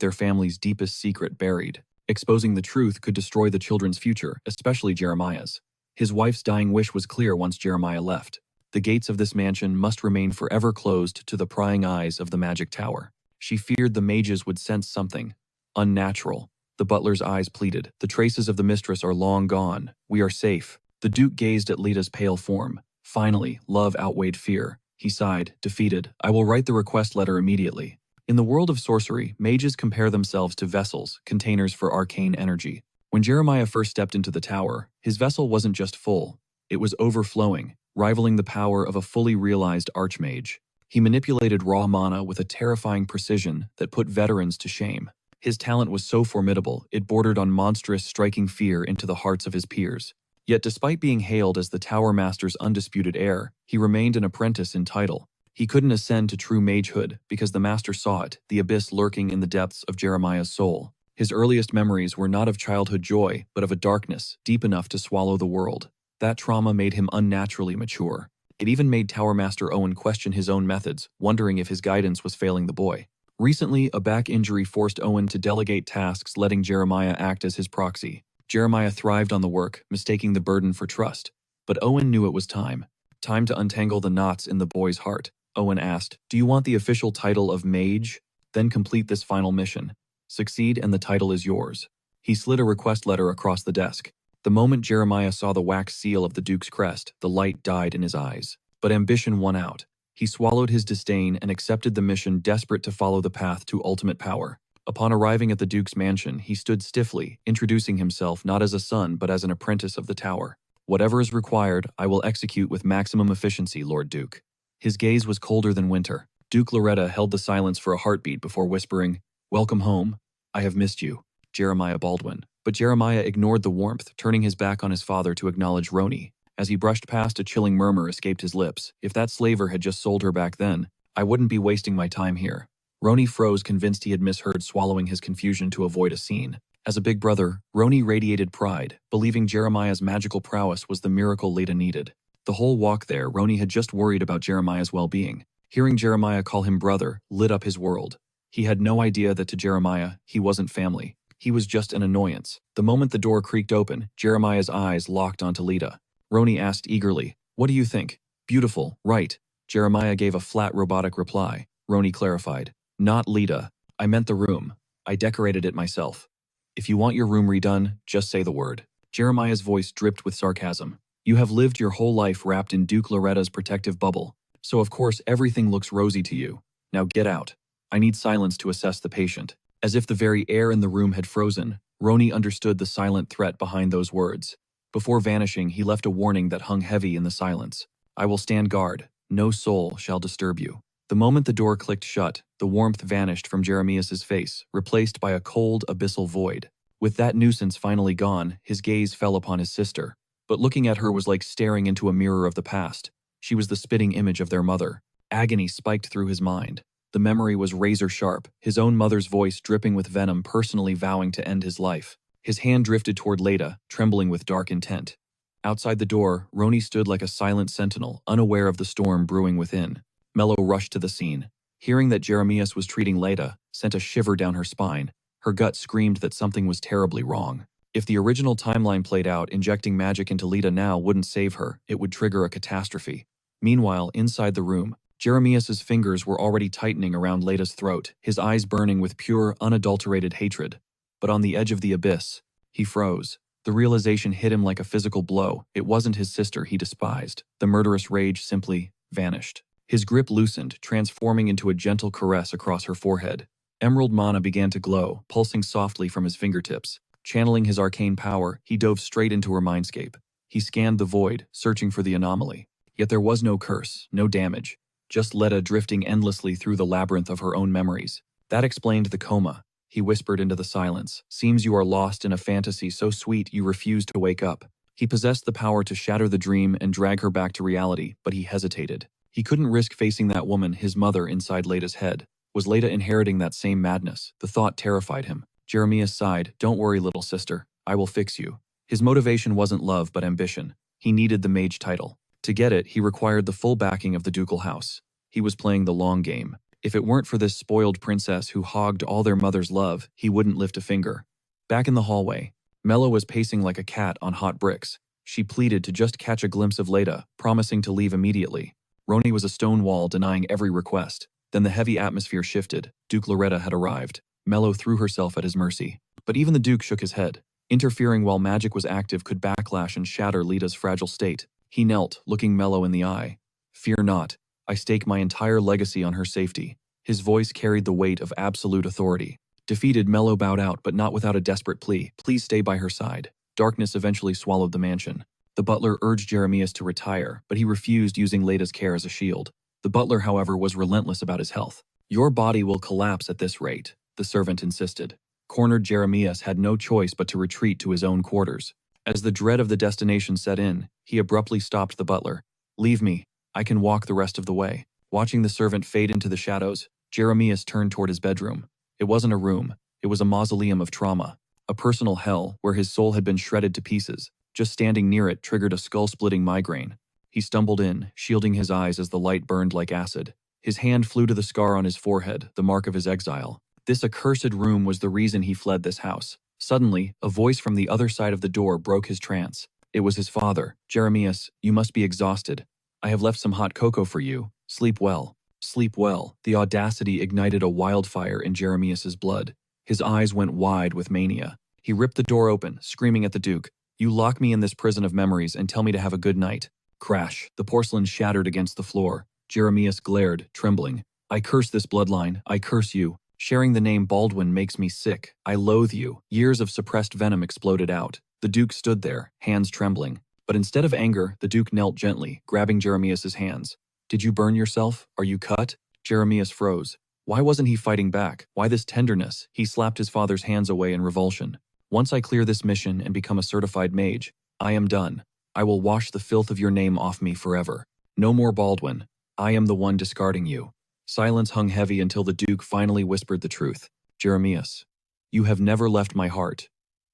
their family's deepest secret buried. Exposing the truth could destroy the children's future, especially Jeremiah's. His wife's dying wish was clear once Jeremiah left. The gates of this mansion must remain forever closed to the prying eyes of the magic tower. She feared the mages would sense something unnatural. The butler's eyes pleaded. The traces of the mistress are long gone. We are safe. The Duke gazed at Leta's pale form. Finally, love outweighed fear. He sighed, defeated. I will write the request letter immediately. In the world of sorcery, mages compare themselves to vessels, containers for arcane energy. When Jeremiah first stepped into the tower, his vessel wasn't just full. It was overflowing, rivaling the power of a fully realized archmage. He manipulated raw mana with a terrifying precision that put veterans to shame. His talent was so formidable, it bordered on monstrous, striking fear into the hearts of his peers. Yet despite being hailed as the Tower Master's undisputed heir, he remained an apprentice in title. He couldn't ascend to true magehood because the Master saw it, the abyss lurking in the depths of Jeremiah's soul. His earliest memories were not of childhood joy, but of a darkness deep enough to swallow the world. That trauma made him unnaturally mature. It even made Tower Master Owen question his own methods, wondering if his guidance was failing the boy. Recently, a back injury forced Owen to delegate tasks, letting Jeremiah act as his proxy. Jeremiah thrived on the work, mistaking the burden for trust. But Owen knew it was time. Time to untangle the knots in the boy's heart. Owen asked, "Do you want the official title of mage? Then complete this final mission. Succeed and the title is yours." He slid a request letter across the desk. The moment Jeremiah saw the wax seal of the Duke's crest, the light died in his eyes. But ambition won out. He swallowed his disdain and accepted the mission, desperate to follow the path to ultimate power. Upon arriving at the Duke's mansion, he stood stiffly, introducing himself not as a son but as an apprentice of the tower. "Whatever is required, I will execute with maximum efficiency, Lord Duke." His gaze was colder than winter. Duke Leta held the silence for a heartbeat before whispering, "Welcome home. I have missed you, Jeremiah Baldwin." But Jeremiah ignored the warmth, turning his back on his father to acknowledge Roni. As he brushed past, a chilling murmur escaped his lips. If that slaver had just sold her back then, I wouldn't be wasting my time here. Roni froze, convinced he had misheard, swallowing his confusion to avoid a scene. As a big brother, Roni radiated pride, believing Jeremiah's magical prowess was the miracle Leta needed. The whole walk there, Roni had just worried about Jeremiah's well-being. Hearing Jeremiah call him brother lit up his world. He had no idea that to Jeremiah, he wasn't family. He was just an annoyance. The moment the door creaked open, Jeremiah's eyes locked onto Leta. Roni asked eagerly, "What do you think?" "Beautiful, right?" Jeremiah gave a flat, robotic reply. Roni clarified, "Not Leta. I meant the room. I decorated it myself. If you want your room redone, just say the word." Jeremiah's voice dripped with sarcasm. "You have lived your whole life wrapped in Duke Leta's protective bubble, so of course everything looks rosy to you. Now get out. I need silence to assess the patient." As if the very air in the room had frozen, Roni understood the silent threat behind those words. Before vanishing, he left a warning that hung heavy in the silence. "I will stand guard. No soul shall disturb you." The moment the door clicked shut, the warmth vanished from Jeremiah's face, replaced by a cold, abyssal void. With that nuisance finally gone, his gaze fell upon his sister. But looking at her was like staring into a mirror of the past. She was the spitting image of their mother. Agony spiked through his mind. The memory was razor-sharp, his own mother's voice dripping with venom, personally vowing to end his life. His hand drifted toward Leta, trembling with dark intent. Outside the door, Roni stood like a silent sentinel, unaware of the storm brewing within. Melo rushed to the scene. Hearing that Jeremiah was treating Leta sent a shiver down her spine. Her gut screamed that something was terribly wrong. If the original timeline played out, injecting magic into Leta now wouldn't save her, it would trigger a catastrophe. Meanwhile, inside the room, Jeremiah's fingers were already tightening around Leta's throat, his eyes burning with pure, unadulterated hatred. But on the edge of the abyss, he froze. The realization hit him like a physical blow. It wasn't his sister he despised. The murderous rage simply vanished. His grip loosened, transforming into a gentle caress across her forehead. Emerald mana began to glow, pulsing softly from his fingertips. Channeling his arcane power, he dove straight into her mindscape. He scanned the void, searching for the anomaly. Yet there was no curse, no damage. Just Leta drifting endlessly through the labyrinth of her own memories. That explained the coma. He whispered into the silence. "Seems you are lost in a fantasy so sweet you refuse to wake up." He possessed the power to shatter the dream and drag her back to reality, but he hesitated. He couldn't risk facing that woman, his mother, inside Leta's head. Was Leta inheriting that same madness? The thought terrified him. Jeremiah sighed. "Don't worry, little sister. I will fix you." His motivation wasn't love, but ambition. He needed the mage title. To get it, he required the full backing of the ducal house. He was playing the long game. If it weren't for this spoiled princess who hogged all their mother's love, he wouldn't lift a finger. Back in the hallway, Melo was pacing like a cat on hot bricks. She pleaded to just catch a glimpse of Leta, promising to leave immediately. Roni was a stone wall, denying every request. Then the heavy atmosphere shifted. Duke Loretta had arrived. Melo threw herself at his mercy. But even the Duke shook his head. Interfering while magic was active could backlash and shatter Leta's fragile state. He knelt, looking Melo in the eye. "Fear not. I stake my entire legacy on her safety." His voice carried the weight of absolute authority. Defeated, Melo bowed out, but not without a desperate plea. "Please stay by her side." Darkness eventually swallowed the mansion. The butler urged Jeremias to retire, but he refused, using Leta's care as a shield. The butler, however, was relentless about his health. "Your body will collapse at this rate," the servant insisted. Cornered, Jeremias had no choice but to retreat to his own quarters. As the dread of the destination set in, he abruptly stopped the butler. "Leave me. I can walk the rest of the way." Watching the servant fade into the shadows, Jeremias turned toward his bedroom. It wasn't a room. It was a mausoleum of trauma. A personal hell where his soul had been shredded to pieces. Just standing near it triggered a skull-splitting migraine. He stumbled in, shielding his eyes as the light burned like acid. His hand flew to the scar on his forehead, the mark of his exile. This accursed room was the reason he fled this house. Suddenly, a voice from the other side of the door broke his trance. It was his father. "Jeremias, you must be exhausted. I have left some hot cocoa for you. Sleep well." Sleep well. The audacity ignited a wildfire in Jeremias's blood. His eyes went wide with mania. He ripped the door open, screaming at the Duke. "You lock me in this prison of memories and tell me to have a good night." Crash. The porcelain shattered against the floor. Jeremias glared, trembling. "I curse this bloodline. I curse you. Sharing the name Baldwin makes me sick. I loathe you." Years of suppressed venom exploded out. The Duke stood there, hands trembling. But instead of anger, the Duke knelt gently, grabbing Jeremias's hands. "Did you burn yourself? Are you cut?" Jeremias froze. Why wasn't he fighting back? Why this tenderness? He slapped his father's hands away in revulsion. "Once I clear this mission and become a certified mage, I am done. I will wash the filth of your name off me forever. No more Baldwin. I am the one discarding you." Silence hung heavy until the Duke finally whispered the truth. "Jeremias, you have never left my heart.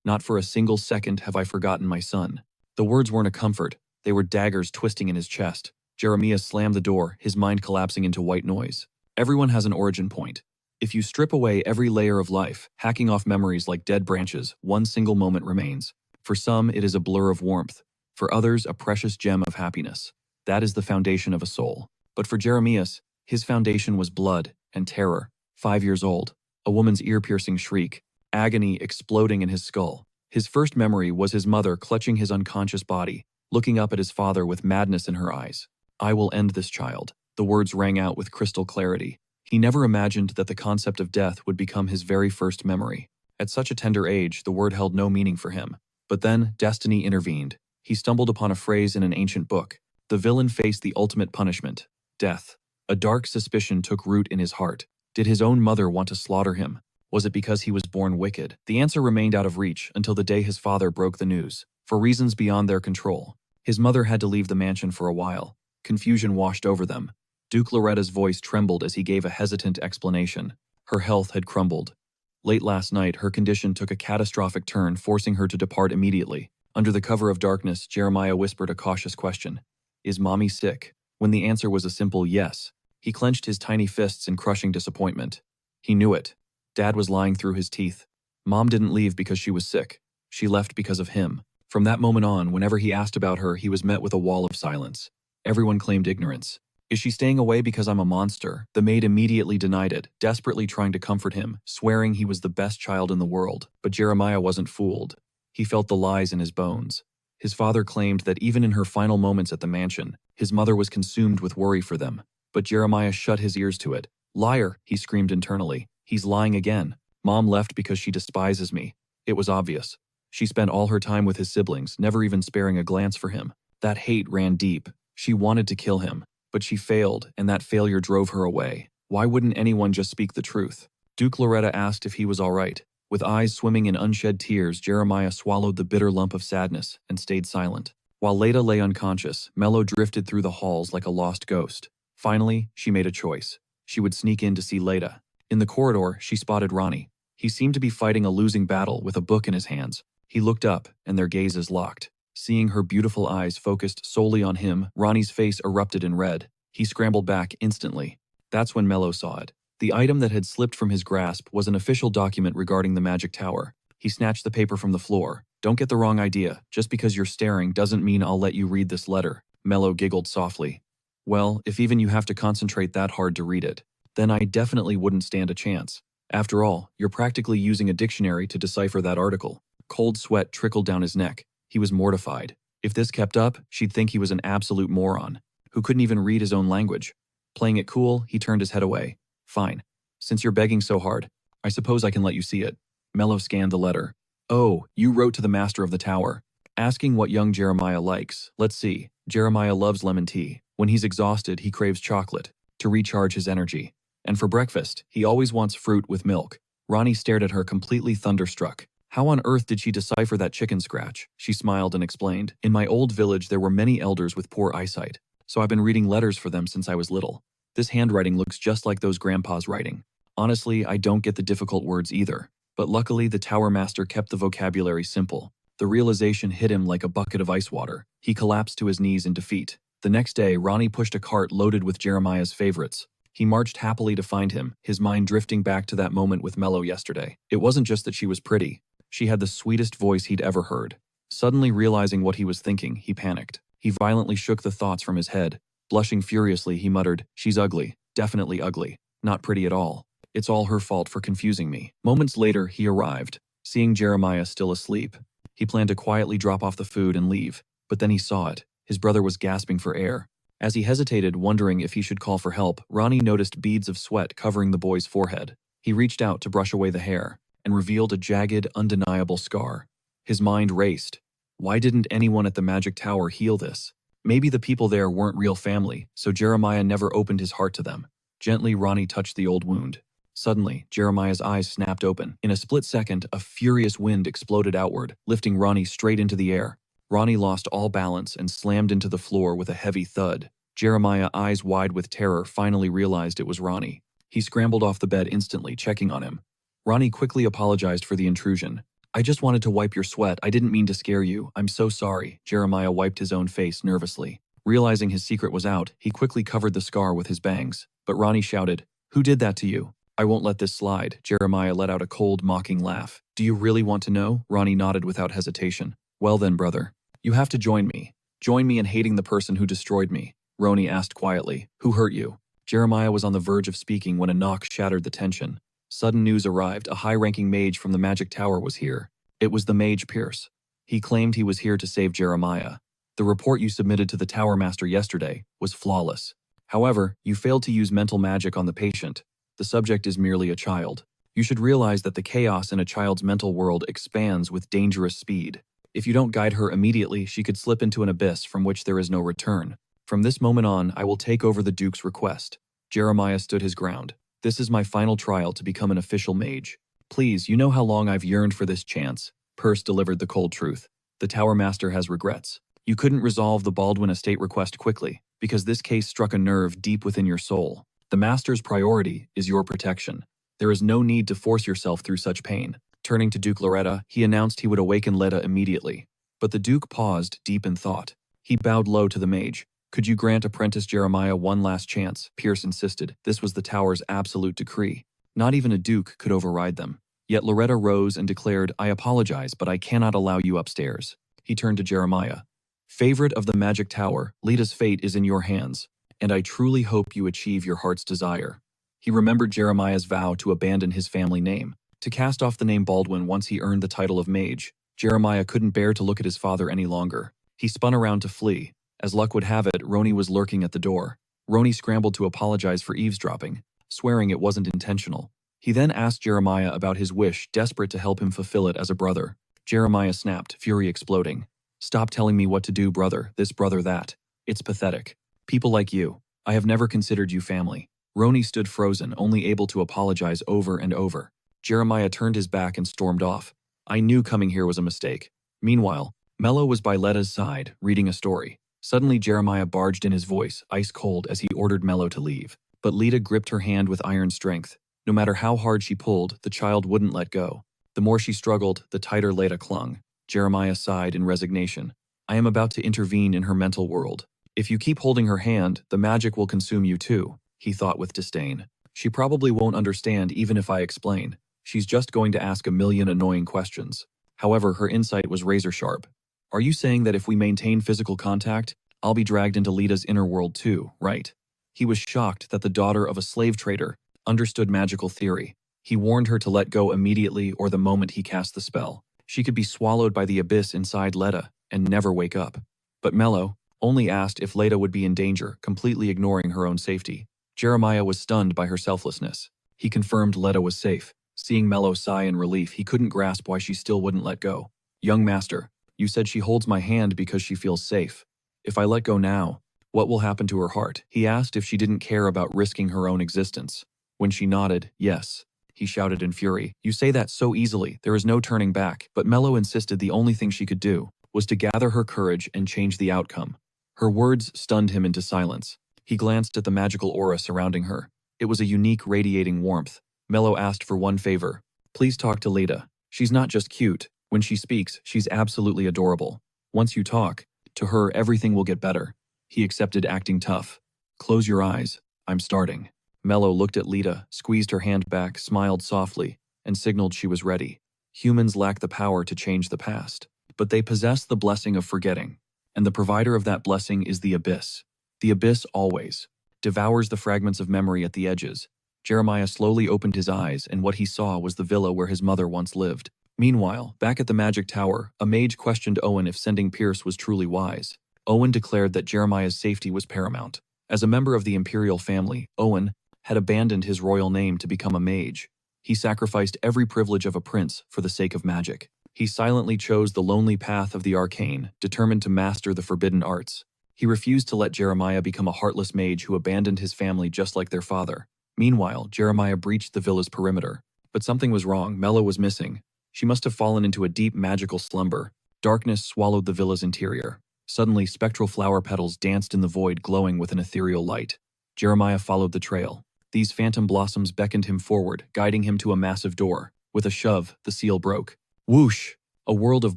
Not for a single second have I forgotten my son." The words weren't a comfort. They were daggers twisting in his chest. Jeremias slammed the door, his mind collapsing into white noise. Everyone has an origin point. If you strip away every layer of life, hacking off memories like dead branches, one single moment remains. For some, it is a blur of warmth. For others, a precious gem of happiness. That is the foundation of a soul. But for Jeremias, his foundation was blood and terror. 5 years old, a woman's ear-piercing shriek, agony exploding in his skull. His first memory was his mother clutching his unconscious body, looking up at his father with madness in her eyes. "I will end this child." The words rang out with crystal clarity. He never imagined that the concept of death would become his very first memory. At such a tender age, the word held no meaning for him. But then, destiny intervened. He stumbled upon a phrase in an ancient book. The villain faced the ultimate punishment, death. A dark suspicion took root in his heart. Did his own mother want to slaughter him? Was it because he was born wicked? The answer remained out of reach until the day his father broke the news. For reasons beyond their control, his mother had to leave the mansion for a while. Confusion washed over them. Duke Loretta's voice trembled as he gave a hesitant explanation. Her health had crumbled. Late last night, her condition took a catastrophic turn, forcing her to depart immediately. Under the cover of darkness, Jeremiah whispered a cautious question. "Is Mommy sick?" When the answer was a simple yes, he clenched his tiny fists in crushing disappointment. He knew it. Dad was lying through his teeth. Mom didn't leave because she was sick. She left because of him. From that moment on, whenever he asked about her, he was met with a wall of silence. Everyone claimed ignorance. "Is she staying away because I'm a monster?" The maid immediately denied it, desperately trying to comfort him, swearing he was the best child in the world. But Jeremiah wasn't fooled. He felt the lies in his bones. His father claimed that even in her final moments at the mansion, his mother was consumed with worry for them. But Jeremiah shut his ears to it. "Liar," he screamed internally. "He's lying again. Mom left because she despises me." It was obvious. She spent all her time with his siblings, never even sparing a glance for him. That hate ran deep. She wanted to kill him. But she failed, and that failure drove her away. Why wouldn't anyone just speak the truth? Duke Loretta asked if he was all right. With eyes swimming in unshed tears, Jeremiah swallowed the bitter lump of sadness and stayed silent. While Leta lay unconscious, Melo drifted through the halls like a lost ghost. Finally, she made a choice. She would sneak in to see Leta. In the corridor, she spotted Ronnie. He seemed to be fighting a losing battle with a book in his hands. He looked up, and their gazes locked. Seeing her beautiful eyes focused solely on him, Ronnie's face erupted in red. He scrambled back instantly. That's when Melo saw it. The item that had slipped from his grasp was an official document regarding the magic tower. He snatched the paper from the floor. "Don't get the wrong idea. Just because you're staring doesn't mean I'll let you read this letter." Melo giggled softly. "Well, if even you have to concentrate that hard to read it." then I definitely wouldn't stand a chance. After all, you're practically using a dictionary to decipher that article. Cold sweat trickled down his neck. He was mortified. If this kept up, she'd think he was an absolute moron, who couldn't even read his own language. Playing it cool, he turned his head away. Fine. Since you're begging so hard, I suppose I can let you see it. Melo scanned the letter. Oh, you wrote to the master of the tower, asking what young Jeremiah likes. Let's see. Jeremiah loves lemon tea. When he's exhausted, he craves chocolate to recharge his energy. And for breakfast, he always wants fruit with milk. Ronnie stared at her completely thunderstruck. How on earth did she decipher that chicken scratch? She smiled and explained. In my old village, there were many elders with poor eyesight, so I've been reading letters for them since I was little. This handwriting looks just like those grandpa's writing. Honestly, I don't get the difficult words either. But luckily, the tower master kept the vocabulary simple. The realization hit him like a bucket of ice water. He collapsed to his knees in defeat. The next day, Ronnie pushed a cart loaded with Jeremiah's favorites. He marched happily to find him, his mind drifting back to that moment with Melo yesterday. It wasn't just that she was pretty. She had the sweetest voice he'd ever heard. Suddenly realizing what he was thinking, he panicked. He violently shook the thoughts from his head. Blushing furiously, he muttered, "She's ugly. Definitely ugly. Not pretty at all. It's all her fault for confusing me." Moments later, he arrived, seeing Jeremiah still asleep. He planned to quietly drop off the food and leave, but then he saw it. His brother was gasping for air. As he hesitated, wondering if he should call for help, Ronnie noticed beads of sweat covering the boy's forehead. He reached out to brush away the hair and revealed a jagged, undeniable scar. His mind raced. Why didn't anyone at the magic tower heal this? Maybe the people there weren't real family, so Jeremiah never opened his heart to them. Gently, Ronnie touched the old wound. Suddenly, Jeremiah's eyes snapped open. In a split second, a furious wind exploded outward, lifting Ronnie straight into the air. Ronnie lost all balance and slammed into the floor with a heavy thud. Jeremiah, eyes wide with terror, finally realized it was Ronnie. He scrambled off the bed instantly, checking on him. Ronnie quickly apologized for the intrusion. "I just wanted to wipe your sweat. I didn't mean to scare you. I'm so sorry." Jeremiah wiped his own face nervously. Realizing his secret was out, he quickly covered the scar with his bangs. But Ronnie shouted, "Who did that to you?" "I won't let this slide." Jeremiah let out a cold, mocking laugh. "Do you really want to know?" Ronnie nodded without hesitation. "Well then, brother. You have to join me. Join me in hating the person who destroyed me." Ronnie asked quietly, "Who hurt you?" Jeremiah was on the verge of speaking when a knock shattered the tension. Sudden news arrived. A high-ranking mage from the magic tower was here. It was the mage Pierce. He claimed he was here to save Jeremiah. "The report you submitted to the tower master yesterday was flawless. However, you failed to use mental magic on the patient. The subject is merely a child. You should realize that the chaos in a child's mental world expands with dangerous speed. If you don't guide her immediately, she could slip into an abyss from which there is no return. From this moment on, I will take over the Duke's request." Jeremiah stood his ground. "This is my final trial to become an official mage. Please, you know how long I've yearned for this chance." Pierce delivered the cold truth. "The Tower Master has regrets. You couldn't resolve the Baldwin estate request quickly, because this case struck a nerve deep within your soul. The Master's priority is your protection. There is no need to force yourself through such pain." Turning to Duke Loretta, he announced he would awaken Leta immediately. But the Duke paused, deep in thought. He bowed low to the mage. "Could you grant Apprentice Jeremiah one last chance?" Pierce insisted. This was the Tower's absolute decree. Not even a Duke could override them. Yet Loretta rose and declared, "I apologize, but I cannot allow you upstairs." He turned to Jeremiah. "Favorite of the Magic Tower, Leta's fate is in your hands, and I truly hope you achieve your heart's desire." He remembered Jeremiah's vow to abandon his family name, to cast off the name Baldwin once he earned the title of mage. Jeremiah couldn't bear to look at his father any longer. He spun around to flee. As luck would have it, Roni was lurking at the door. Roni scrambled to apologize for eavesdropping, swearing it wasn't intentional. He then asked Jeremiah about his wish, desperate to help him fulfill it as a brother. Jeremiah snapped, fury exploding. "Stop telling me what to do, brother, this, brother, that. It's pathetic. People like you. I have never considered you family." Roni stood frozen, only able to apologize over and over. Jeremiah turned his back and stormed off. "I knew coming here was a mistake." Meanwhile, Melo was by Leta's side, reading a story. Suddenly Jeremiah barged in his voice, ice cold, as he ordered Melo to leave. But Leta gripped her hand with iron strength. No matter how hard she pulled, the child wouldn't let go. The more she struggled, the tighter Leta clung. Jeremiah sighed in resignation. "I am about to intervene in her mental world. If you keep holding her hand, the magic will consume you too," he thought with disdain. "She probably won't understand even if I explain. She's just going to ask a million annoying questions." However, her insight was razor sharp. "Are you saying that if we maintain physical contact, I'll be dragged into Leta's inner world too, right?" He was shocked that the daughter of a slave trader understood magical theory. He warned her to let go immediately or the moment he cast the spell. She could be swallowed by the abyss inside Leta and never wake up. But Melo only asked if Leta would be in danger, completely ignoring her own safety. Jeremiah was stunned by her selflessness. He confirmed Leta was safe. Seeing Melo sigh in relief, he couldn't grasp why she still wouldn't let go. Young master, you said she holds my hand because she feels safe. If I let go now, what will happen to her heart? He asked if she didn't care about risking her own existence. When she nodded, yes, he shouted in fury. You say that so easily, there is no turning back. But Melo insisted the only thing she could do was to gather her courage and change the outcome. Her words stunned him into silence. He glanced at the magical aura surrounding her. It was a unique, radiating warmth. Melo asked for one favor. Please talk to Leta. She's not just cute. When she speaks, she's absolutely adorable. Once you talk to her, everything will get better. He accepted, acting tough. Close your eyes. I'm starting. Melo looked at Leta, squeezed her hand back, smiled softly, and signaled she was ready. Humans lack the power to change the past, but they possess the blessing of forgetting. And the provider of that blessing is the abyss. The abyss always devours the fragments of memory at the edges. Jeremiah slowly opened his eyes, and what he saw was the villa where his mother once lived. Meanwhile, back at the magic tower, a mage questioned Owen if sending Pierce was truly wise. Owen declared that Jeremiah's safety was paramount. As a member of the imperial family, Owen had abandoned his royal name to become a mage. He sacrificed every privilege of a prince for the sake of magic. He silently chose the lonely path of the arcane, determined to master the forbidden arts. He refused to let Jeremiah become a heartless mage who abandoned his family just like their father. Meanwhile, Jeremiah breached the villa's perimeter. But something was wrong. Melo was missing. She must have fallen into a deep magical slumber. Darkness swallowed the villa's interior. Suddenly, spectral flower petals danced in the void, glowing with an ethereal light. Jeremiah followed the trail. These phantom blossoms beckoned him forward, guiding him to a massive door. With a shove, the seal broke. Whoosh! A world of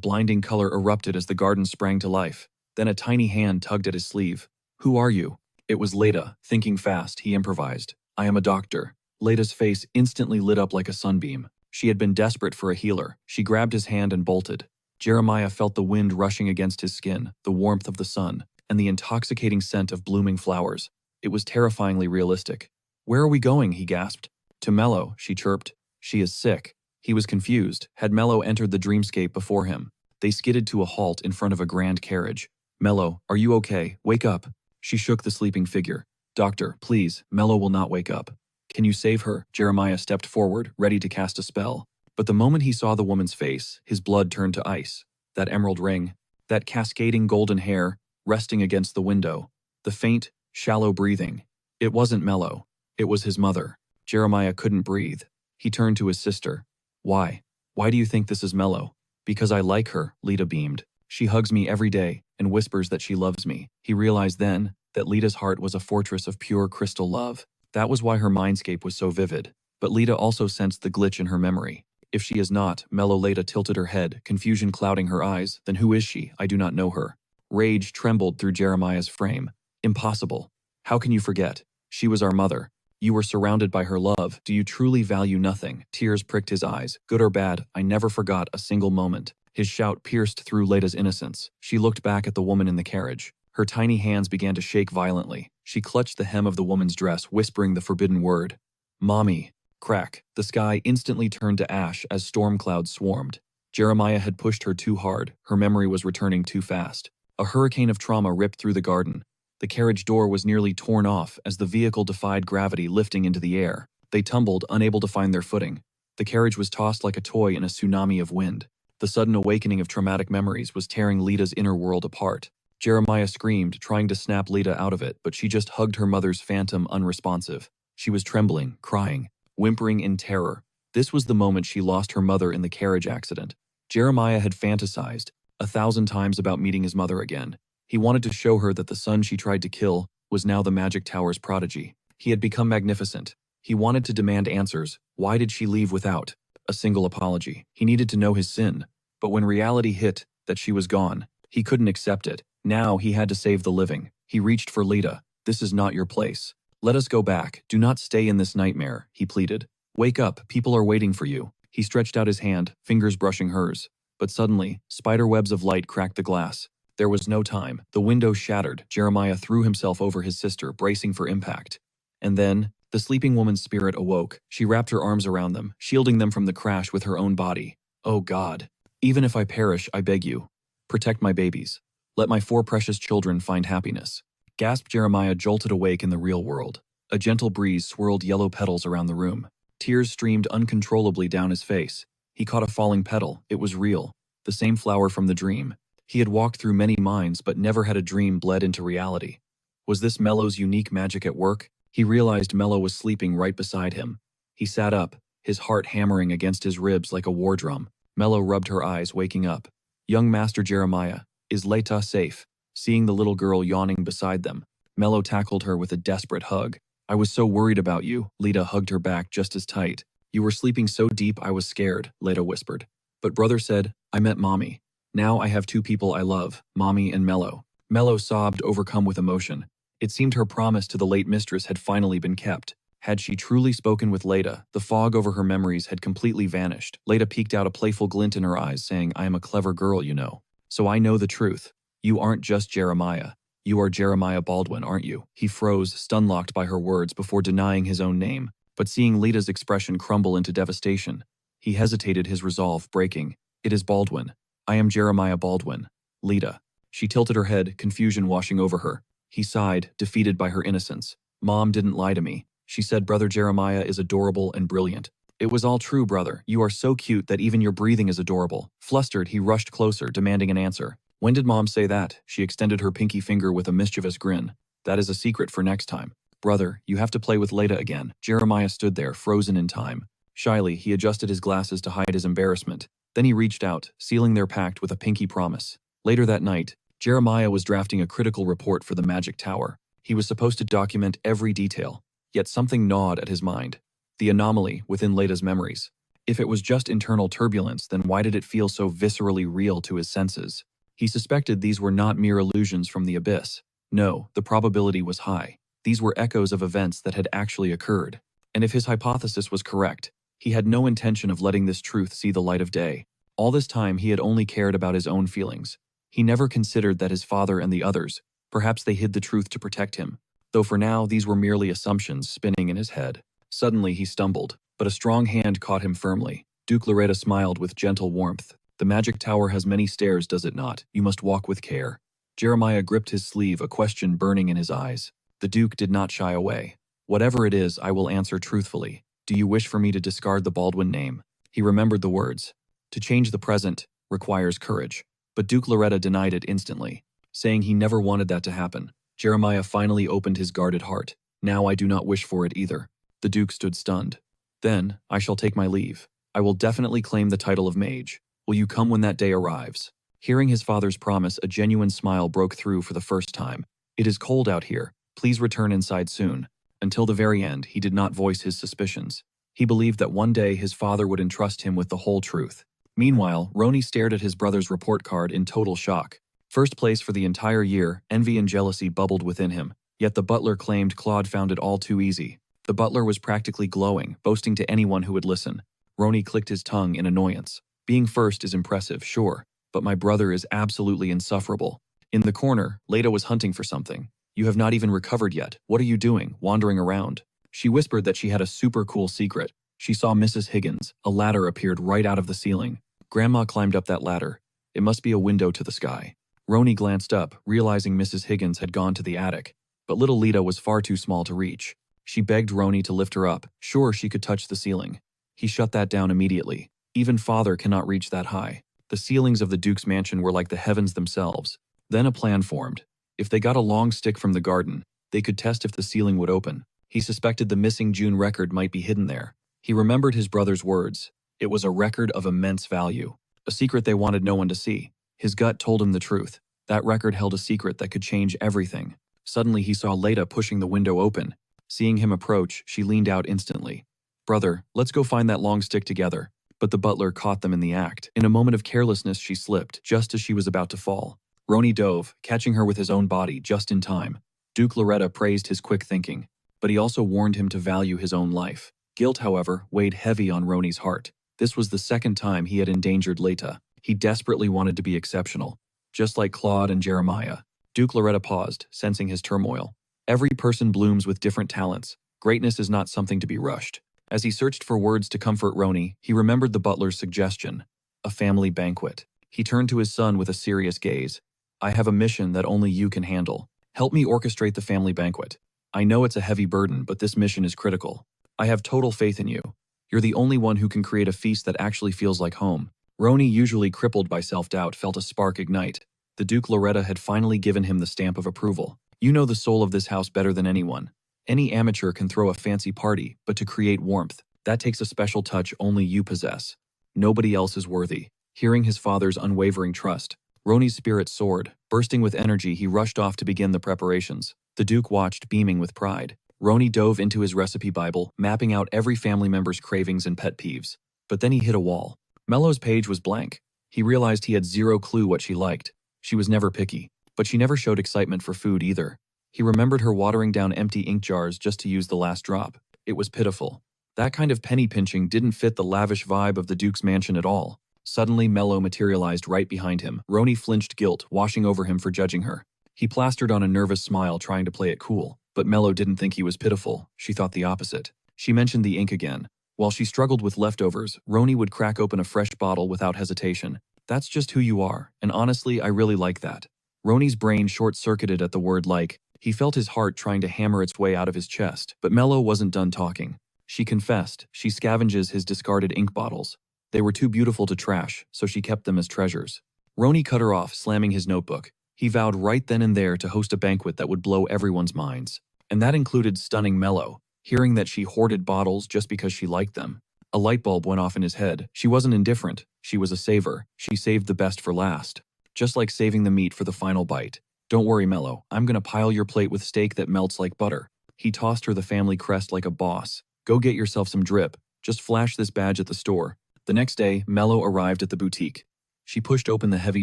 blinding color erupted as the garden sprang to life. Then a tiny hand tugged at his sleeve. Who are you? It was Leta. Thinking fast, he improvised. I am a doctor. Leta's face instantly lit up like a sunbeam. She had been desperate for a healer. She grabbed his hand and bolted. Jeremiah felt the wind rushing against his skin, the warmth of the sun, and the intoxicating scent of blooming flowers. It was terrifyingly realistic. Where are we going? He gasped. To Melo, she chirped. She is sick. He was confused. Had Melo entered the dreamscape before him? They skidded to a halt in front of a grand carriage. Melo, are you okay? Wake up. She shook the sleeping figure. Doctor, please, Melo will not wake up. Can you save her? Jeremiah stepped forward, ready to cast a spell. But the moment he saw the woman's face, his blood turned to ice. That emerald ring, that cascading golden hair, resting against the window, the faint, shallow breathing. It wasn't Melo. It was his mother. Jeremiah couldn't breathe. He turned to his sister. Why? Why do you think this is Melo? Because I like her, Leta beamed. She hugs me every day and whispers that she loves me. He realized then that Leta's heart was a fortress of pure crystal love. That was why her mindscape was so vivid. But Leta also sensed the glitch in her memory. If she is not, Melo. Leta tilted her head, confusion clouding her eyes. Then who is she? I do not know her. Rage trembled through Jeremiah's frame. Impossible. How can you forget? She was our mother. You were surrounded by her love. Do you truly value nothing? Tears pricked his eyes. Good or bad, I never forgot a single moment. His shout pierced through Leta's innocence. She looked back at the woman in the carriage. Her tiny hands began to shake violently. She clutched the hem of the woman's dress, whispering the forbidden word. Mommy. Crack. The sky instantly turned to ash as storm clouds swarmed. Jeremiah had pushed her too hard. Her memory was returning too fast. A hurricane of trauma ripped through the garden. The carriage door was nearly torn off as the vehicle defied gravity, lifting into the air. They tumbled, unable to find their footing. The carriage was tossed like a toy in a tsunami of wind. The sudden awakening of traumatic memories was tearing Leta's inner world apart. Jeremiah screamed, trying to snap Leta out of it, but she just hugged her mother's phantom, unresponsive. She was trembling, crying, whimpering in terror. This was the moment she lost her mother in the carriage accident. Jeremiah had fantasized 1,000 times about meeting his mother again. He wanted to show her that the son she tried to kill was now the magic tower's prodigy. He had become magnificent. He wanted to demand answers. Why did she leave without a single apology? He needed to know his sin. But when reality hit, that she was gone, he couldn't accept it. Now he had to save the living. He reached for Leta. This is not your place. Let us go back. Do not stay in this nightmare, he pleaded. Wake up, people are waiting for you. He stretched out his hand, fingers brushing hers. But suddenly, spider webs of light cracked the glass. There was no time. The window shattered. Jeremiah threw himself over his sister, bracing for impact. And then, The sleeping woman's spirit awoke. She wrapped her arms around them, shielding them from the crash with her own body. Oh God. Even if I perish, I beg you. Protect my babies. Let my 4 precious children find happiness. Gasped Jeremiah, jolted awake in the real world. A gentle breeze swirled yellow petals around the room. Tears streamed uncontrollably down his face. He caught a falling petal. It was real. The same flower from the dream. He had walked through many minds but never had a dream bled into reality. Was this Melo's unique magic at work? He realized Melo was sleeping right beside him. He sat up, his heart hammering against his ribs like a war drum. Melo rubbed her eyes, waking up. Young Master Jeremiah, is Leta safe? Seeing the little girl yawning beside them, Melo tackled her with a desperate hug. I was so worried about you. Leta hugged her back just as tight. You were sleeping so deep I was scared, Leta whispered. But brother said, I met mommy. Now I have 2 people I love, mommy and Melo. Melo sobbed, overcome with emotion. It seemed her promise to the late mistress had finally been kept. Had she truly spoken with Leta, the fog over her memories had completely vanished. Leta peeked out, a playful glint in her eyes, saying, I am a clever girl, you know. So I know the truth. You aren't just Jeremiah. You are Jeremiah Baldwin, aren't you? He froze, stun-locked by her words before denying his own name. But seeing Leta's expression crumble into devastation, he hesitated, his resolve breaking. It is Baldwin. I am Jeremiah Baldwin. Leta. She tilted her head, confusion washing over her. He sighed, defeated by her innocence. Mom didn't lie to me. She said brother Jeremiah is adorable and brilliant. It was all true, brother. You are so cute that even your breathing is adorable. Flustered, he rushed closer, demanding an answer. When did Mom say that? She extended her pinky finger with a mischievous grin. That is a secret for next time. Brother, you have to play with Leta again. Jeremiah stood there, frozen in time. Shyly, he adjusted his glasses to hide his embarrassment. Then he reached out, sealing their pact with a pinky promise. Later that night, Jeremiah was drafting a critical report for the Magic Tower. He was supposed to document every detail, yet something gnawed at his mind. The anomaly within Leta's memories. If it was just internal turbulence, then why did it feel so viscerally real to his senses? He suspected these were not mere illusions from the abyss. No, the probability was high. These were echoes of events that had actually occurred. And if his hypothesis was correct, he had no intention of letting this truth see the light of day. All this time, he had only cared about his own feelings. He never considered that his father and the others, perhaps they hid the truth to protect him, though for now these were merely assumptions spinning in his head. Suddenly he stumbled, but a strong hand caught him firmly. Duke Loretta smiled with gentle warmth. The Magic Tower has many stairs, does it not? You must walk with care. Jeremiah gripped his sleeve, a question burning in his eyes. The Duke did not shy away. Whatever it is, I will answer truthfully. Do you wish for me to discard the Baldwin name? He remembered the words. To change the present requires courage. But Duke Loretta denied it instantly, saying he never wanted that to happen. Jeremiah finally opened his guarded heart. Now I do not wish for it either. The Duke stood stunned. Then, I shall take my leave. I will definitely claim the title of mage. Will you come when that day arrives? Hearing his father's promise, a genuine smile broke through for the first time. It is cold out here. Please return inside soon. Until the very end, he did not voice his suspicions. He believed that one day his father would entrust him with the whole truth. Meanwhile, Roni stared at his brother's report card in total shock. First place for the entire year, envy and jealousy bubbled within him. Yet the butler claimed Claude found it all too easy. The butler was practically glowing, boasting to anyone who would listen. Roni clicked his tongue in annoyance. Being first is impressive, sure, but my brother is absolutely insufferable. In the corner, Leta was hunting for something. You have not even recovered yet. What are you doing, wandering around? She whispered that she had a super cool secret. She saw Mrs. Higgins. A ladder appeared right out of the ceiling. Grandma climbed up that ladder. It must be a window to the sky. Roni glanced up, realizing Mrs. Higgins had gone to the attic. But little Leta was far too small to reach. She begged Roni to lift her up. Sure, she could touch the ceiling. He shut that down immediately. Even father cannot reach that high. The ceilings of the Duke's mansion were like the heavens themselves. Then a plan formed. If they got a long stick from the garden, they could test if the ceiling would open. He suspected the missing June record might be hidden there. He remembered his brother's words. It was a record of immense value. A secret they wanted no one to see. His gut told him the truth. That record held a secret that could change everything. Suddenly he saw Leta pushing the window open. Seeing him approach, she leaned out instantly. Brother, let's go find that long stick together. But the butler caught them in the act. In a moment of carelessness, she slipped, just as she was about to fall. Roni dove, catching her with his own body just in time. Duke Loretta praised his quick thinking, but he also warned him to value his own life. Guilt, however, weighed heavy on Roni's heart. This was the second time he had endangered Leta. He desperately wanted to be exceptional, just like Claude and Jeremiah. Duke Loretta paused, sensing his turmoil. Every person blooms with different talents. Greatness is not something to be rushed. As he searched for words to comfort Roni, he remembered the butler's suggestion, a family banquet. He turned to his son with a serious gaze. I have a mission that only you can handle. Help me orchestrate the family banquet. I know it's a heavy burden, but this mission is critical. I have total faith in you. You're the only one who can create a feast that actually feels like home. Roni, usually crippled by self-doubt, felt a spark ignite. The Duke Loretta had finally given him the stamp of approval. You know the soul of this house better than anyone. Any amateur can throw a fancy party, but to create warmth, that takes a special touch only you possess. Nobody else is worthy. Hearing his father's unwavering trust, Roni's spirit soared. Bursting with energy, he rushed off to begin the preparations. The Duke watched, beaming with pride. Roni dove into his recipe Bible, mapping out every family member's cravings and pet peeves. But then he hit a wall. Melo's page was blank. He realized he had zero clue what she liked. She was never picky, but she never showed excitement for food either. He remembered her watering down empty ink jars just to use the last drop. It was pitiful. That kind of penny pinching didn't fit the lavish vibe of the Duke's mansion at all. Suddenly, Melo materialized right behind him. Roni flinched, guilt washing over him for judging her. He plastered on a nervous smile, trying to play it cool. But Melo didn't think he was pitiful. She thought the opposite. She mentioned the ink again. While she struggled with leftovers, Roni would crack open a fresh bottle without hesitation. That's just who you are, and honestly, I really like that. Roni's brain short-circuited at the word like. He felt his heart trying to hammer its way out of his chest, but Melo wasn't done talking. She confessed she scavenges his discarded ink bottles. They were too beautiful to trash, so she kept them as treasures. Roni cut her off, slamming his notebook. He vowed right then and there to host a banquet that would blow everyone's minds. And that included stunning Melo. Hearing that she hoarded bottles just because she liked them. A light bulb went off in his head. She wasn't indifferent. She was a saver. She saved the best for last. Just like saving the meat for the final bite. Don't worry, Melo. I'm gonna pile your plate with steak that melts like butter. He tossed her the family crest like a boss. Go get yourself some drip. Just flash this badge at the store. The next day, Melo arrived at the boutique. She pushed open the heavy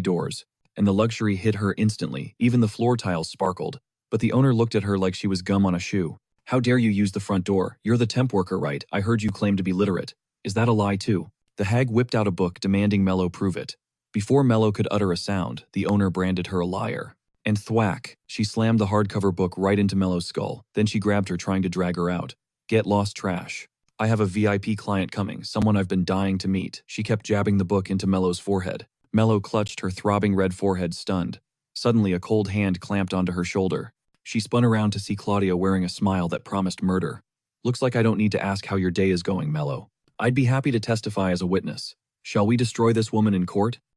doors, and the luxury hit her instantly. Even the floor tiles sparkled. But the owner looked at her like she was gum on a shoe. How dare you use the front door? You're the temp worker, right? I heard you claim to be literate. Is that a lie too? The hag whipped out a book demanding Melo prove it. Before Melo could utter a sound, the owner branded her a liar. And thwack, she slammed the hardcover book right into Melo's skull. Then she grabbed her, trying to drag her out. Get lost, trash. I have a VIP client coming, someone I've been dying to meet. She kept jabbing the book into Melo's forehead. Melo clutched her throbbing red forehead, stunned. Suddenly, a cold hand clamped onto her shoulder. She spun around to see Claudia wearing a smile that promised murder. Looks like I don't need to ask how your day is going, Melo. I'd be happy to testify as a witness. Shall we destroy this woman in court?